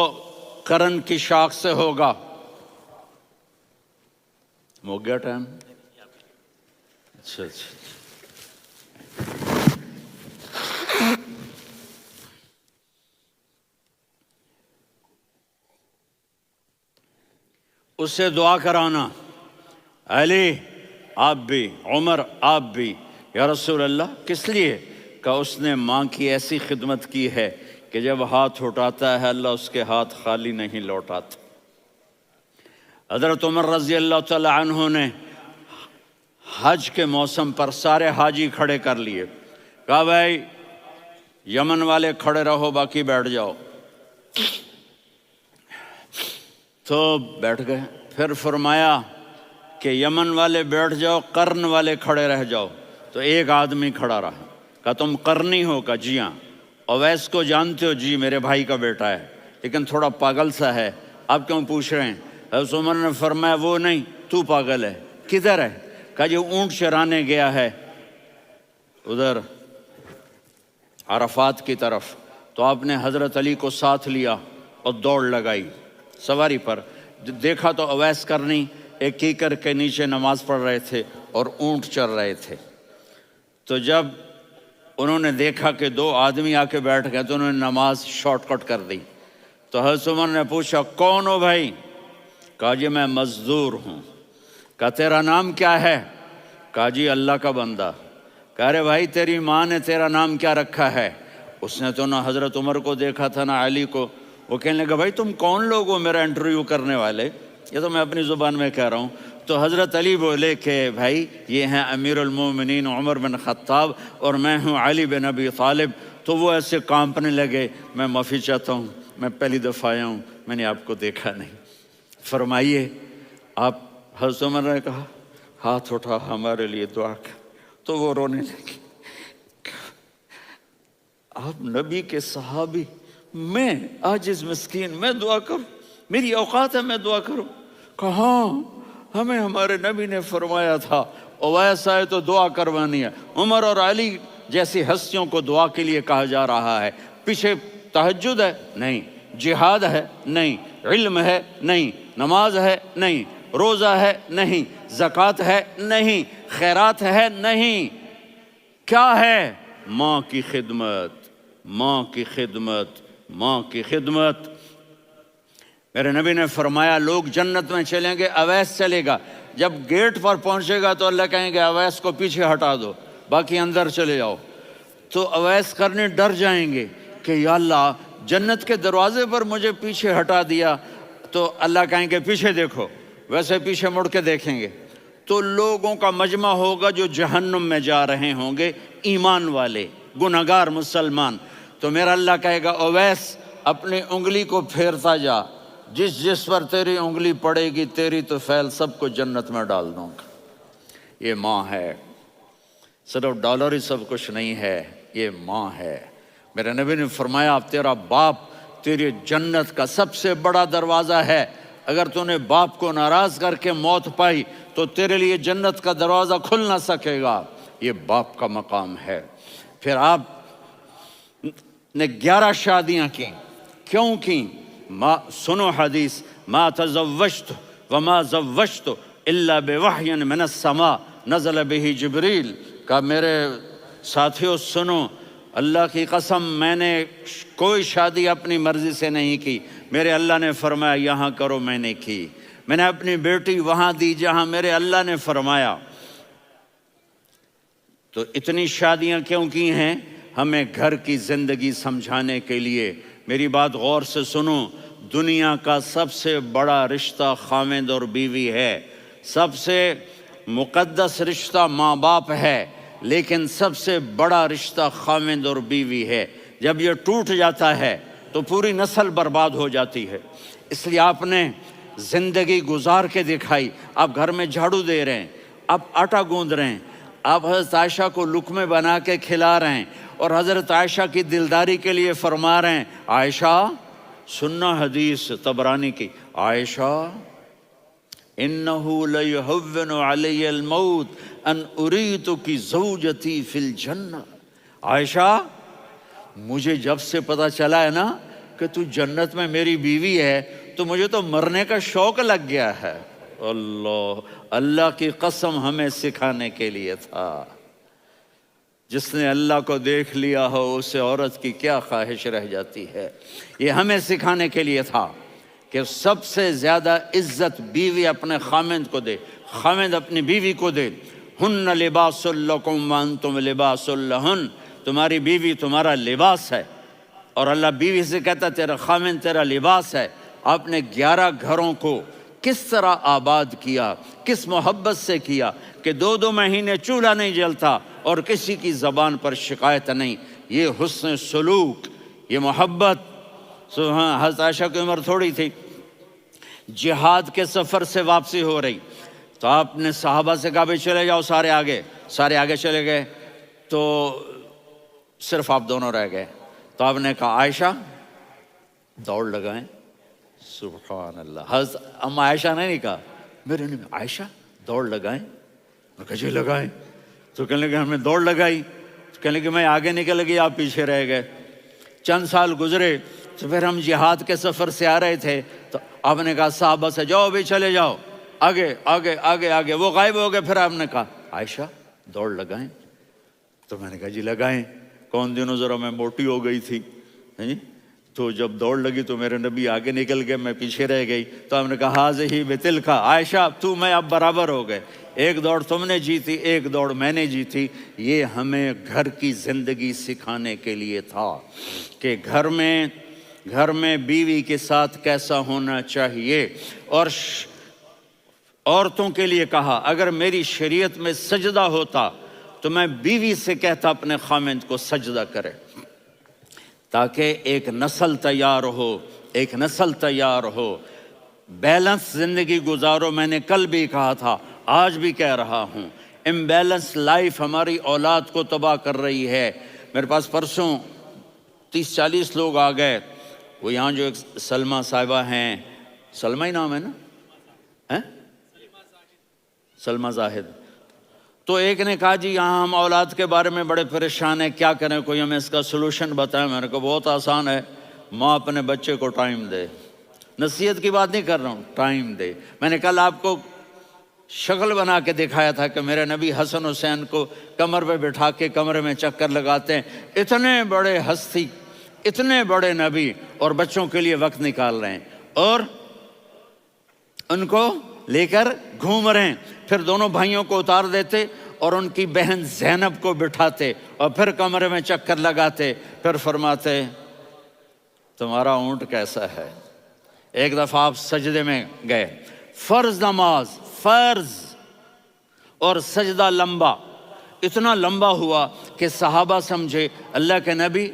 قرن کی شاخ سے ہوگا۔ ہو گیا ٹائم؟ اچھا اس سے دعا کرانا، علی آپ بھی، عمر آپ بھی، یا رسول اللہ کس لیے؟ کہ اس نے ماں کی ایسی خدمت کی ہے کہ جب ہاتھ اٹھاتا ہے اللہ اس کے ہاتھ خالی نہیں لوٹاتا۔ حضرت عمر رضی اللہ تعالی عنہ نے حج کے موسم پر سارے حاجی کھڑے کر لیے، کہا بھائی یمن والے کھڑے رہو باقی بیٹھ جاؤ، تو بیٹھ گئے۔ پھر فرمایا کہ یمن والے بیٹھ جاؤ، قرن والے کھڑے رہ جاؤ، تو ایک آدمی کھڑا رہا۔ کہا تم قرنی ہو؟ کہا جی ہاں۔ اویس کو جانتے ہو؟ جی میرے بھائی کا بیٹا ہے لیکن تھوڑا پاگل سا ہے، آپ کیوں پوچھ رہے ہیں؟ حضرت عمر نے فرمایا وہ نہیں، تو پاگل ہے۔ کدھر ہے؟ کہا جی اونٹ چرانے گیا ہے ادھر عرفات کی طرف۔ تو آپ نے حضرت علی کو ساتھ لیا اور دوڑ لگائی سواری پر۔ دیکھا تو اویس کرنی ایک کیکر کے نیچے نماز پڑھ رہے تھے اور اونٹ چر رہے تھے۔ تو جب انہوں نے دیکھا کہ 2 آدمی آ کے بیٹھ گئے تو انہوں نے نماز شارٹ کٹ کر دی۔ تو حضرت عمر نے پوچھا کون ہو بھائی؟ کہا جی میں مزدور ہوں۔ کہا تیرا نام کیا ہے؟ کہا جی اللہ کا بندہ۔ کہا رے بھائی تیری ماں نے تیرا نام کیا رکھا ہے؟ اس نے تو نہ حضرت عمر کو دیکھا تھا نہ علی کو۔ وہ کہنے لگا بھائی تم کون لوگ ہو میرا انٹرویو کرنے والے؟ یہ تو میں اپنی زبان میں کہہ رہا ہوں۔ تو حضرت علی بولے کہ بھائی یہ ہیں امیر المومنین عمر بن خطاب اور میں ہوں علی بن ابی طالب۔ تو وہ ایسے کانپنے لگے، میں معافی چاہتا ہوں، میں پہلی دفعہ آیا ہوں، میں نے آپ کو دیکھا نہیں، فرمائیے آپ۔ حضرت عمر نے کہا ہاتھ اٹھا ہمارے لیے دعا کر۔ تو وہ رونے لگے۔ آپ نبی کے صحابی، میں عاجز مسکین میں دعا کروں؟ میری اوقات ہے میں دعا کروں؟ کہاں ہمیں ہمارے نبی نے فرمایا تھا اویس آئے تو دعا کروانی ہے، عمر اور علی جیسی ہستیوں کو دعا کے لیے کہا جا رہا ہے۔ پیچھے تہجد ہے؟ نہیں۔ جہاد ہے؟ نہیں۔ علم ہے؟ نہیں۔ نماز ہے؟ نہیں۔ روزہ ہے؟ نہیں۔ زکوٰۃ ہے؟ نہیں۔ خیرات ہے؟ نہیں۔ کیا ہے؟ ماں کی خدمت، ماں کی خدمت، ماں کی خدمت۔ میرے نبی نے فرمایا لوگ جنت میں چلیں گے، اویس چلے گا، جب گیٹ پر پہنچے گا تو اللہ کہیں گے اویس کو پیچھے ہٹا دو، باقی اندر چلے جاؤ۔ تو اویس کرنے ڈر جائیں گے کہ یا اللہ جنت کے دروازے پر مجھے پیچھے ہٹا دیا، تو اللہ کہیں گے پیچھے دیکھو، ویسے پیچھے مڑ کے دیکھیں گے تو لوگوں کا مجمع ہوگا جو جہنم میں جا رہے ہوں گے، ایمان والے، گنہگار مسلمان۔ تو میرا اللہ کہے گا اویس اپنی انگلی کو پھیرتا جا، جس جس پر تیری انگلی پڑے گی تیری تو فیل سب کو جنت میں ڈال دوں گا۔ یہ ماں ہے، صرف ڈالر ہی سب کچھ نہیں ہے، یہ ماں ہے۔ میرے نبی نے فرمایا تیرا باپ تیری جنت کا سب سے بڑا دروازہ ہے، اگر تو نے باپ کو ناراض کر کے موت پائی تو تیرے لیے جنت کا دروازہ کھل نہ سکے گا۔ یہ باپ کا مقام ہے۔ پھر آپ نے 11 شادیاں کی، کیوں کی؟ سنو حدیث، ما تزوجت وما زوجت الا بوحی من السماء نزل به جبریل۔ کہا میرے ساتھیوں سنو، اللہ کی قسم میں نے کوئی شادی اپنی مرضی سے نہیں کی، میرے اللہ نے فرمایا یہاں کرو، میں نے کی۔ میں نے اپنی بیٹی وہاں دی جہاں میرے اللہ نے فرمایا۔ تو اتنی شادیاں کیوں کی ہیں؟ ہمیں گھر کی زندگی سمجھانے کے لیے۔ میری بات غور سے سنو، دنیا کا سب سے بڑا رشتہ خاوند اور بیوی ہے، سب سے مقدس رشتہ ماں باپ ہے، لیکن سب سے بڑا رشتہ خاوند اور بیوی ہے۔ جب یہ ٹوٹ جاتا ہے تو پوری نسل برباد ہو جاتی ہے۔ اس لیے آپ نے زندگی گزار کے دکھائی۔ آپ گھر میں جھاڑو دے رہے ہیں، آپ آٹا گوندھ رہے ہیں، آپ حضرت عائشہ کو لقمے بنا کے کھلا رہے ہیں، اور حضرت عائشہ کی دلداری کے لیے فرما رہے ہیں عائشہ سننا حدیث طبرانی کی، عائشہ انہو لیہون علی الموت ان اریتکی زوجتی فی الجنہ۔ عائشہ مجھے جب سے پتا چلا ہے نا کہ تو جنت میں میری بیوی ہے تو مجھے تو مرنے کا شوق لگ گیا ہے۔ اللہ کی قسم ہمیں سکھانے کے لیے تھا۔ جس نے اللہ کو دیکھ لیا ہو اسے عورت کی کیا خواہش رہ جاتی ہے۔ یہ ہمیں سکھانے کے لیے تھا کہ سب سے زیادہ عزت بیوی اپنے خاوند کو دے، خاوند اپنی بیوی کو دے۔ ہن لباس لکم وانتم لباس لہن، تمہاری بیوی تمہارا لباس ہے، اور اللہ بیوی سے کہتا تیرا خاوند تیرا لباس ہے۔ آپ نے 11 گھروں کو کس طرح آباد کیا، کس محبت سے کیا کہ 2 مہینے چولہا نہیں جلتا اور کسی کی زبان پر شکایت نہیں۔ یہ حسن سلوک، یہ محبت۔ حضرت عائشہ کی عمر تھوڑی تھی، جہاد کے سفر سے واپسی ہو رہی، تو آپ نے صحابہ سے کہا بھائی چلے جاؤ سارے آگے چلے گئے، تو صرف آپ دونوں رہ گئے۔ تو آپ نے کہا عائشہ دوڑ لگائیں۔ سبحان اللہ، حضرت اما عائشہ نے نہیں کہا، میرے نے عائشہ دوڑ لگائیں، میں کہا جی لگائیں۔ تو کہنے لگے ہمیں دوڑ لگائی، تو کہنے لگے میں آگے نکل گئی آپ پیچھے رہ گئے۔ چند سال گزرے تو پھر ہم جہاد کے سفر سے آ رہے تھے، تو آپ نے کہا صحابہ سے جاؤ بھی چلے جاؤ آگے آگے آگے آگے، وہ غائب ہو گئے۔ پھر آپ نے کہا عائشہ دوڑ لگائیں، تو میں نے کہا جی لگائیں۔ کون دنوں ذرا میں موٹی ہو گئی تھی، تو جب دوڑ لگی تو میرے نبی آگے نکل گئے، میں پیچھے رہ گئی۔ تو ہم نے کہا ہاذہ بتلک، عائشہ تو میں اب برابر ہو گئے، ایک دوڑ تم نے جیتی ایک دوڑ میں نے جیتی۔ یہ ہمیں گھر کی زندگی سکھانے کے لیے تھا کہ گھر میں بیوی کے ساتھ کیسا ہونا چاہیے۔ اور عورتوں کے لیے کہا اگر میری شریعت میں سجدہ ہوتا تو میں بیوی سے کہتا اپنے خاوند کو سجدہ کرے، تاکہ ایک نسل تیار ہو، بیلنس زندگی گزارو۔ میں نے کل بھی کہا تھا، آج بھی کہہ رہا ہوں، امبیلنس لائف ہماری اولاد کو تباہ کر رہی ہے۔ میرے پاس پرسوں 30-40 لوگ آ گئے، وہ یہاں جو ایک سلمہ صاحبہ ہیں، سلمہ ہی نام ہے نا، سلمہ زاہد، تو ایک نے کہا جی یہاں ہم اولاد کے بارے میں بڑے پریشان ہیں، کیا کریں، کوئی ہمیں اس کا سلوشن بتائیں۔ میں نے کہا بہت آسان ہے، ماں اپنے بچے کو ٹائم دے۔ نصیحت کی بات نہیں کر رہا ہوں، ٹائم دے۔ میں نے کل آپ کو شکل بنا کے دکھایا تھا کہ میرے نبی حسن حسین کو کمر پہ بٹھا کے کمرے میں چکر لگاتے ہیں۔ اتنے بڑے ہستی، اتنے بڑے نبی، اور بچوں کے لیے وقت نکال رہے ہیں اور ان کو لے کر گھوم رہے ہیں۔ پھر دونوں بھائیوں کو اتار دیتے اور ان کی بہن زینب کو بٹھاتے اور پھر کمرے میں چکر لگاتے، پھر فرماتے تمہارا اونٹ کیسا ہے۔ ایک دفعہ آپ سجدے میں گئے، فرض نماز، فرض، اور سجدہ لمبا، اتنا لمبا ہوا کہ صحابہ سمجھے اللہ کے نبی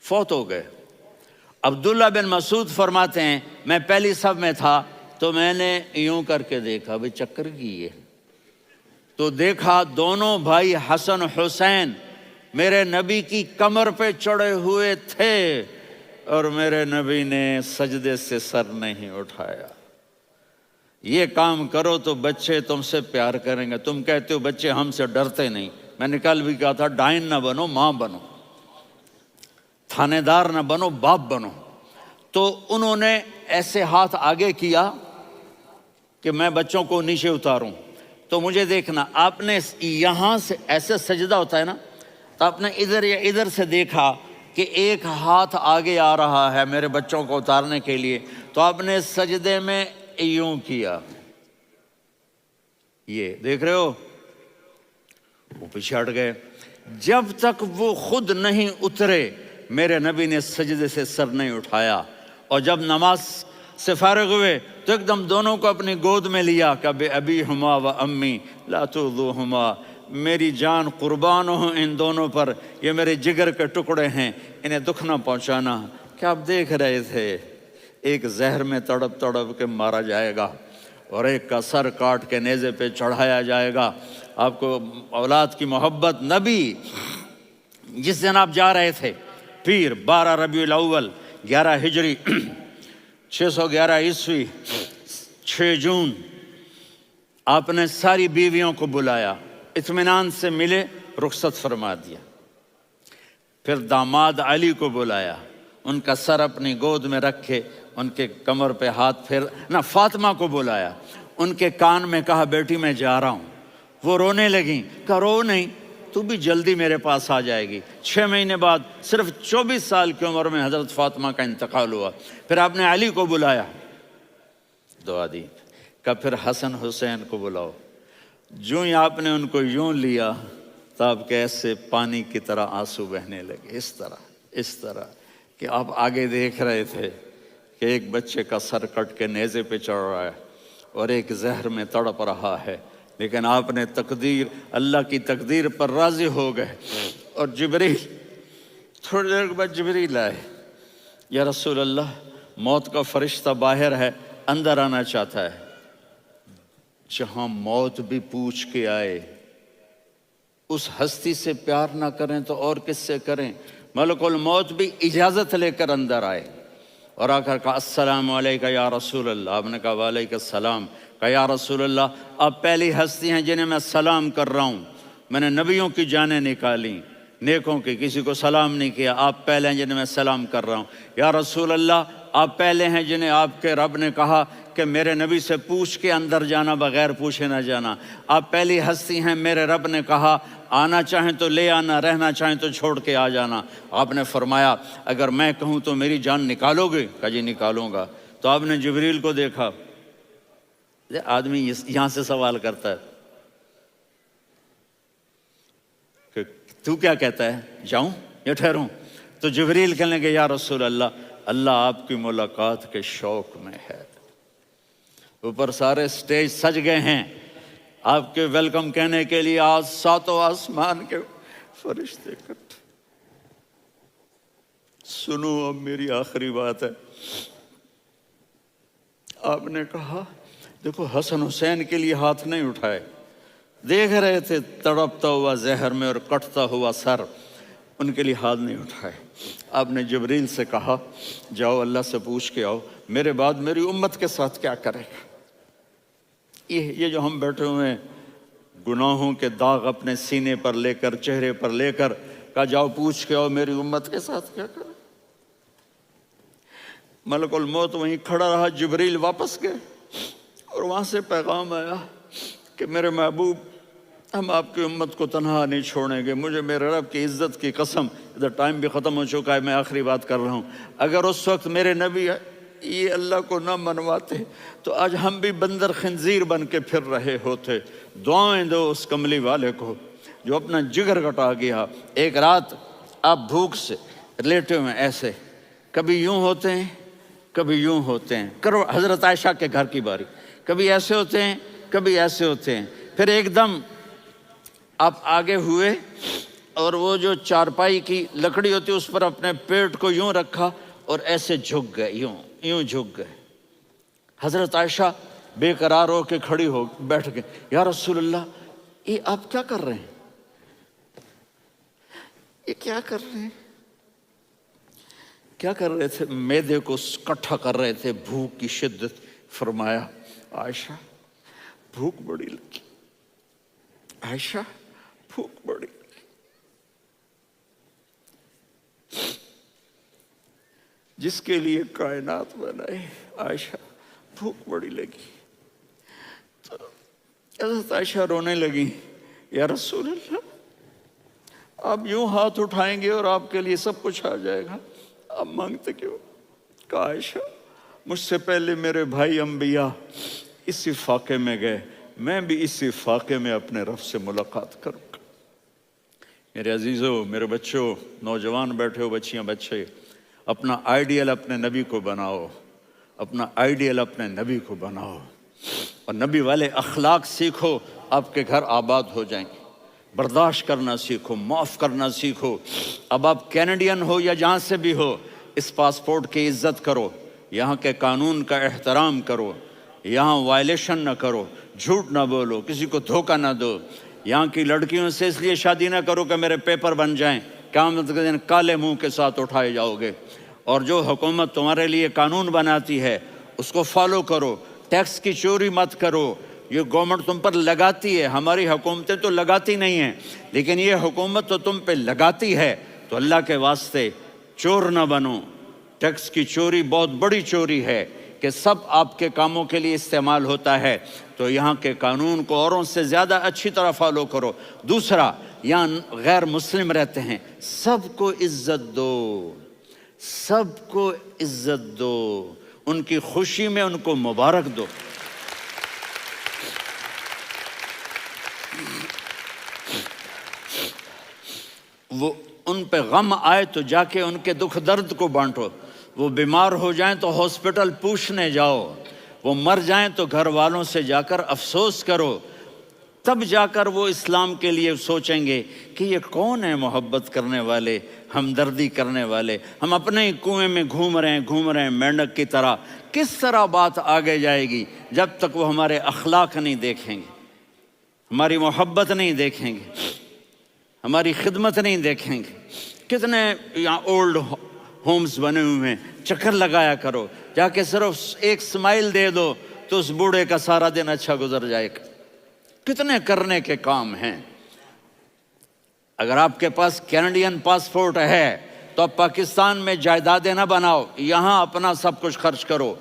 فوت ہو گئے۔ عبداللہ بن مسعود فرماتے ہیں میں پہلی صف میں تھا تو میں نے یوں کر کے دیکھا، بھئی چکر کی ہے، تو دیکھا دونوں بھائی حسن حسین میرے نبی کی کمر پہ چڑھے ہوئے تھے اور میرے نبی نے سجدے سے سر نہیں اٹھایا۔ یہ کام کرو تو بچے تم سے پیار کریں گے۔ تم کہتے ہو بچے ہم سے ڈرتے نہیں، میں نے کل بھی کہا تھا ڈائن نہ بنو، ماں بنو، تھانے دار نہ بنو، باپ بنو۔ تو انہوں نے ایسے ہاتھ آگے کیا کہ میں بچوں کو نیچے اتاروں، تو مجھے دیکھنا، آپ نے یہاں سے ایسے سجدہ ہوتا ہے نا، تو آپ نے ادھر یا ادھر سے دیکھا کہ ایک ہاتھ آگے آ رہا ہے میرے بچوں کو اتارنے کے لیے، تو آپ نے سجدے میں یوں کیا، یہ دیکھ رہے ہو، وہ پیچھے ہٹ گئے۔ جب تک وہ خود نہیں اترے میرے نبی نے سجدے سے سر نہیں اٹھایا، اور جب نماز سے فارغ ہوئے تو ایک دم دونوں کو اپنی گود میں لیا کہ بے ابی ہما و امی لا تؤذوہما، میری جان قربان ہو ان دونوں پر، یہ میرے جگر کے ٹکڑے ہیں، انہیں دکھ نہ پہنچانا۔ کیا آپ دیکھ رہے تھے ایک زہر میں تڑپ تڑپ کے مارا جائے گا اور ایک کا سر کاٹ کے نیزے پہ چڑھایا جائے گا۔ آپ کو اولاد کی محبت، نبی جس دن آپ جا رہے تھے پیر 12 ربیع الاول 11 ہجری 611 عیسوی 6 جون، آپ نے ساری بیویوں کو بلایا، اطمینان سے ملے، رخصت فرما دیا۔ پھر داماد علی کو بلایا، ان کا سر اپنی گود میں رکھے، ان کے کمر پہ ہاتھ پھیر نہ، فاطمہ کو بلایا، ان کے کان میں کہا بیٹی میں جا رہا ہوں۔ وہ رونے لگیں، کہا رو نہیں، تو بھی جلدی میرے پاس آ جائے گی۔ 6 مہینے بعد صرف 24 سال کی عمر میں حضرت فاطمہ کا انتقال ہوا۔ پھر آپ نے علی کو بلایا، دعا دی، کہا پھر حسن حسین کو بلاؤ۔ جو ہی آپ نے ان کو یوں لیا تو آپ کے ایسے پانی کی طرح آنسو بہنے لگے، اس طرح کہ آپ آگے دیکھ رہے تھے کہ ایک بچے کا سر کٹ کے نیزے پہ چڑھ رہا ہے اور ایک زہر میں تڑپ رہا ہے، لیکن آپ نے تقدیر، اللہ کی تقدیر پر راضی ہو گئے۔ اور جبریل، تھوڑی دیر کے بعد جبریل آئے، یا رسول اللہ موت کا فرشتہ باہر ہے، اندر آنا چاہتا ہے۔ جہاں موت بھی پوچھ کے آئے، اس ہستی سے پیار نہ کریں تو اور کس سے کریں؟ ملک الموت بھی اجازت لے کر اندر آئے اور آ کر کہا السلام علیکہ یا رسول اللہ۔ آپ نے کہا وعلیکم السلام۔ کہا یا رسول اللہ آپ پہلی ہستی ہیں جنہیں میں سلام کر رہا ہوں، میں نے نبیوں کی جانیں نکالی، نیکوں کی، کسی کو سلام نہیں کیا، آپ پہلے ہیں جنہیں میں سلام کر رہا ہوں۔ یا رسول اللہ آپ پہلے ہیں جنہیں آپ کے رب نے کہا کہ میرے نبی سے پوچھ کے اندر جانا، بغیر پوچھے نہ جانا۔ آپ پہلی ہستی ہیں، میرے رب نے کہا آنا چاہیں تو لے آنا، رہنا چاہیں تو چھوڑ کے آ جانا۔ آپ نے فرمایا اگر میں کہوں تو میری جان نکالو گے؟ کہا جی نکالوں گا۔ تو آپ نے جبریل کو دیکھا، آدمی یہاں سے سوال کرتا ہے کہ تو کیا کہتا ہے، جاؤں یا ٹھہروں؟ تو جبریل کہنے لگے یا رسول اللہ، اللہ آپ کی ملاقات کے شوق میں ہے۔ اوپر سارے سٹیج سج گئے ہیں آپ کے ویلکم کہنے کے لیے، آج 7 آسمان کے فرشتے اکٹھے۔ سنو اب میری آخری بات ہے۔ آپ نے کہا دیکھو حسن حسین کے لیے ہاتھ نہیں اٹھائے، دیکھ رہے تھے تڑپتا ہوا زہر میں اور کٹتا ہوا سر، ان کے لیے ہاتھ نہیں اٹھائے۔ آپ نے جبریل سے کہا جاؤ اللہ سے پوچھ کے آؤ میرے بعد میری امت کے ساتھ کیا کرے گا۔ یہ جو ہم بیٹھے ہوئے ہیں گناہوں کے داغ اپنے سینے پر لے کر، چہرے پر لے کر کہا جاؤ پوچھ کے آؤ میری امت کے ساتھ کیا کریں۔ ملک الموت وہیں کھڑا رہا، جبریل واپس گئے اور وہاں سے پیغام آیا کہ میرے محبوب ہم آپ کی امت کو تنہا نہیں چھوڑیں گے، مجھے میرے رب کی عزت کی قسم، ادھر ٹائم بھی ختم ہو چکا ہے، میں آخری بات کر رہا ہوں، اگر اس وقت میرے نبی یہ اللہ کو نہ منواتے تو آج ہم بھی بندر خنزیر بن کے پھر رہے ہوتے۔ دعائیں دو اس کملی والے کو جو اپنا جگر کٹا گیا۔ ایک رات آپ بھوک سے لیٹے ہوئے ایسے، کبھی یوں ہوتے ہیں کبھی یوں ہوتے ہیں، کرو حضرت عائشہ کے گھر کی باری، کبھی ایسے ہوتے ہیں کبھی ایسے ہوتے ہیں، پھر ایک دم آپ آگے ہوئے اور وہ جو چارپائی کی لکڑی ہوتی اس پر اپنے پیٹ کو یوں رکھا اور ایسے جھک گئے، یوں جھک گئے۔ حضرت عائشہ بے قرار ہو کے کھڑی ہو بیٹھ گئے، یا رسول اللہ یہ آپ کیا کر رہے ہیں؟ یہ کیا کر رہے ہیں؟ کیا کر رہے تھے؟ معدے کو کٹھا کر رہے تھے، بھوک کی شدت۔ فرمایا عائشہ بھوک بڑی لگی، عائشہ بھوک بڑی لگی، جس کے لیے کائنات بنائے عائشہ بھوک بڑی لگی۔ تو حضرت عائشہ رونے لگی، یا رسول اللہ آپ یوں ہاتھ اٹھائیں گے اور آپ کے لیے سب کچھ آ جائے گا، آپ مانگتے کیوں؟ کہا عائشہ مجھ سے پہلے میرے بھائی انبیاء اسی فاقے میں گئے، میں بھی اسی فاقے میں اپنے رب سے ملاقات کروں گا۔ میرے عزیزوں، میرے بچوں، نوجوان بیٹھے ہو، بچیاں بچے، اپنا آئیڈیل اپنے نبی کو بناؤ، اپنا آئیڈیل اپنے نبی کو بناؤ اور نبی والے اخلاق سیکھو، آپ کے گھر آباد ہو جائیں گے۔ برداشت کرنا سیکھو، معاف کرنا سیکھو۔ اب آپ کینیڈین ہو یا جہاں سے بھی ہو، اس پاسپورٹ کی عزت کرو، یہاں کے قانون کا احترام کرو، یہاں وائلیشن نہ کرو، جھوٹ نہ بولو، کسی کو دھوکہ نہ دو۔ یہاں کی لڑکیوں سے اس لیے شادی نہ کرو کہ میرے پیپر بن جائیں، قیامت کے دن کالے منہ کے ساتھ اٹھائے جاؤ گے۔ اور جو حکومت تمہارے لیے قانون بناتی ہے اس کو فالو کرو، ٹیکس کی چوری مت کرو۔ یہ گورنمنٹ تم پر لگاتی ہے، ہماری حکومتیں تو لگاتی نہیں ہیں، لیکن یہ حکومت تو تم پہ لگاتی ہے، تو اللہ کے واسطے چور نہ بنو۔ ٹیکس کی چوری بہت بڑی چوری ہے کہ سب آپ کے کاموں کے لیے استعمال ہوتا ہے، تو یہاں کے قانون کو اوروں سے زیادہ اچھی طرح فالو کرو۔ دوسرا، یہاں غیر مسلم رہتے ہیں، سب کو عزت دو، سب کو عزت دو، ان کی خوشی میں ان کو مبارک دو۔ وہ ان پہ غم آئے تو جا کے ان کے دکھ درد کو بانٹو، وہ بیمار ہو جائیں تو ہاسپٹل پوچھنے جاؤ، وہ مر جائیں تو گھر والوں سے جا کر افسوس کرو، تب جا کر وہ اسلام کے لیے سوچیں گے کہ یہ کون ہے محبت کرنے والے، ہمدردی کرنے والے۔ ہم اپنے ہی کنویں میں گھوم رہے ہیں مینڈک کی طرح۔ کس طرح بات آگے جائے گی جب تک وہ ہمارے اخلاق نہیں دیکھیں گے، ہماری محبت نہیں دیکھیں گے، ہماری خدمت نہیں دیکھیں گے۔ کتنے یہاں اولڈ ہومز بنے ہوئے ہیں، چکر لگایا کرو، جا کے صرف ایک سمائل دے دو تو اس بوڑھے کا سارا دن اچھا گزر جائے گا۔ کتنے کرنے کے کام ہیں۔ اگر آپ کے پاس کینیڈین پاسپورٹ ہے تو آپ پاکستان میں جائیدادیں نہ بناؤ، یہاں اپنا سب کچھ خرچ کرو،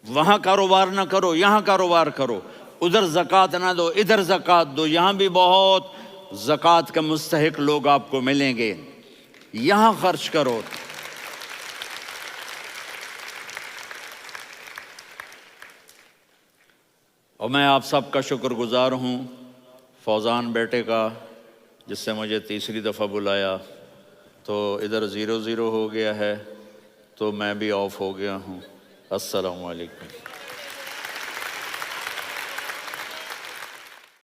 وہاں کاروبار نہ کرو، یہاں کاروبار کرو، ادھر زکوٰۃ نہ دو، ادھر زکوٰۃ دو، یہاں بھی بہت زکوٰۃ کے مستحق لوگ آپ کو ملیں گے، یہاں خرچ کرو۔ اور میں آپ سب کا شکر گزار ہوں، فوزان بیٹے کا، جس سے مجھے تیسری دفعہ بلایا، تو ادھر 0-0 ہو گیا ہے تو میں بھی آف ہو گیا ہوں۔ السلام علیکم۔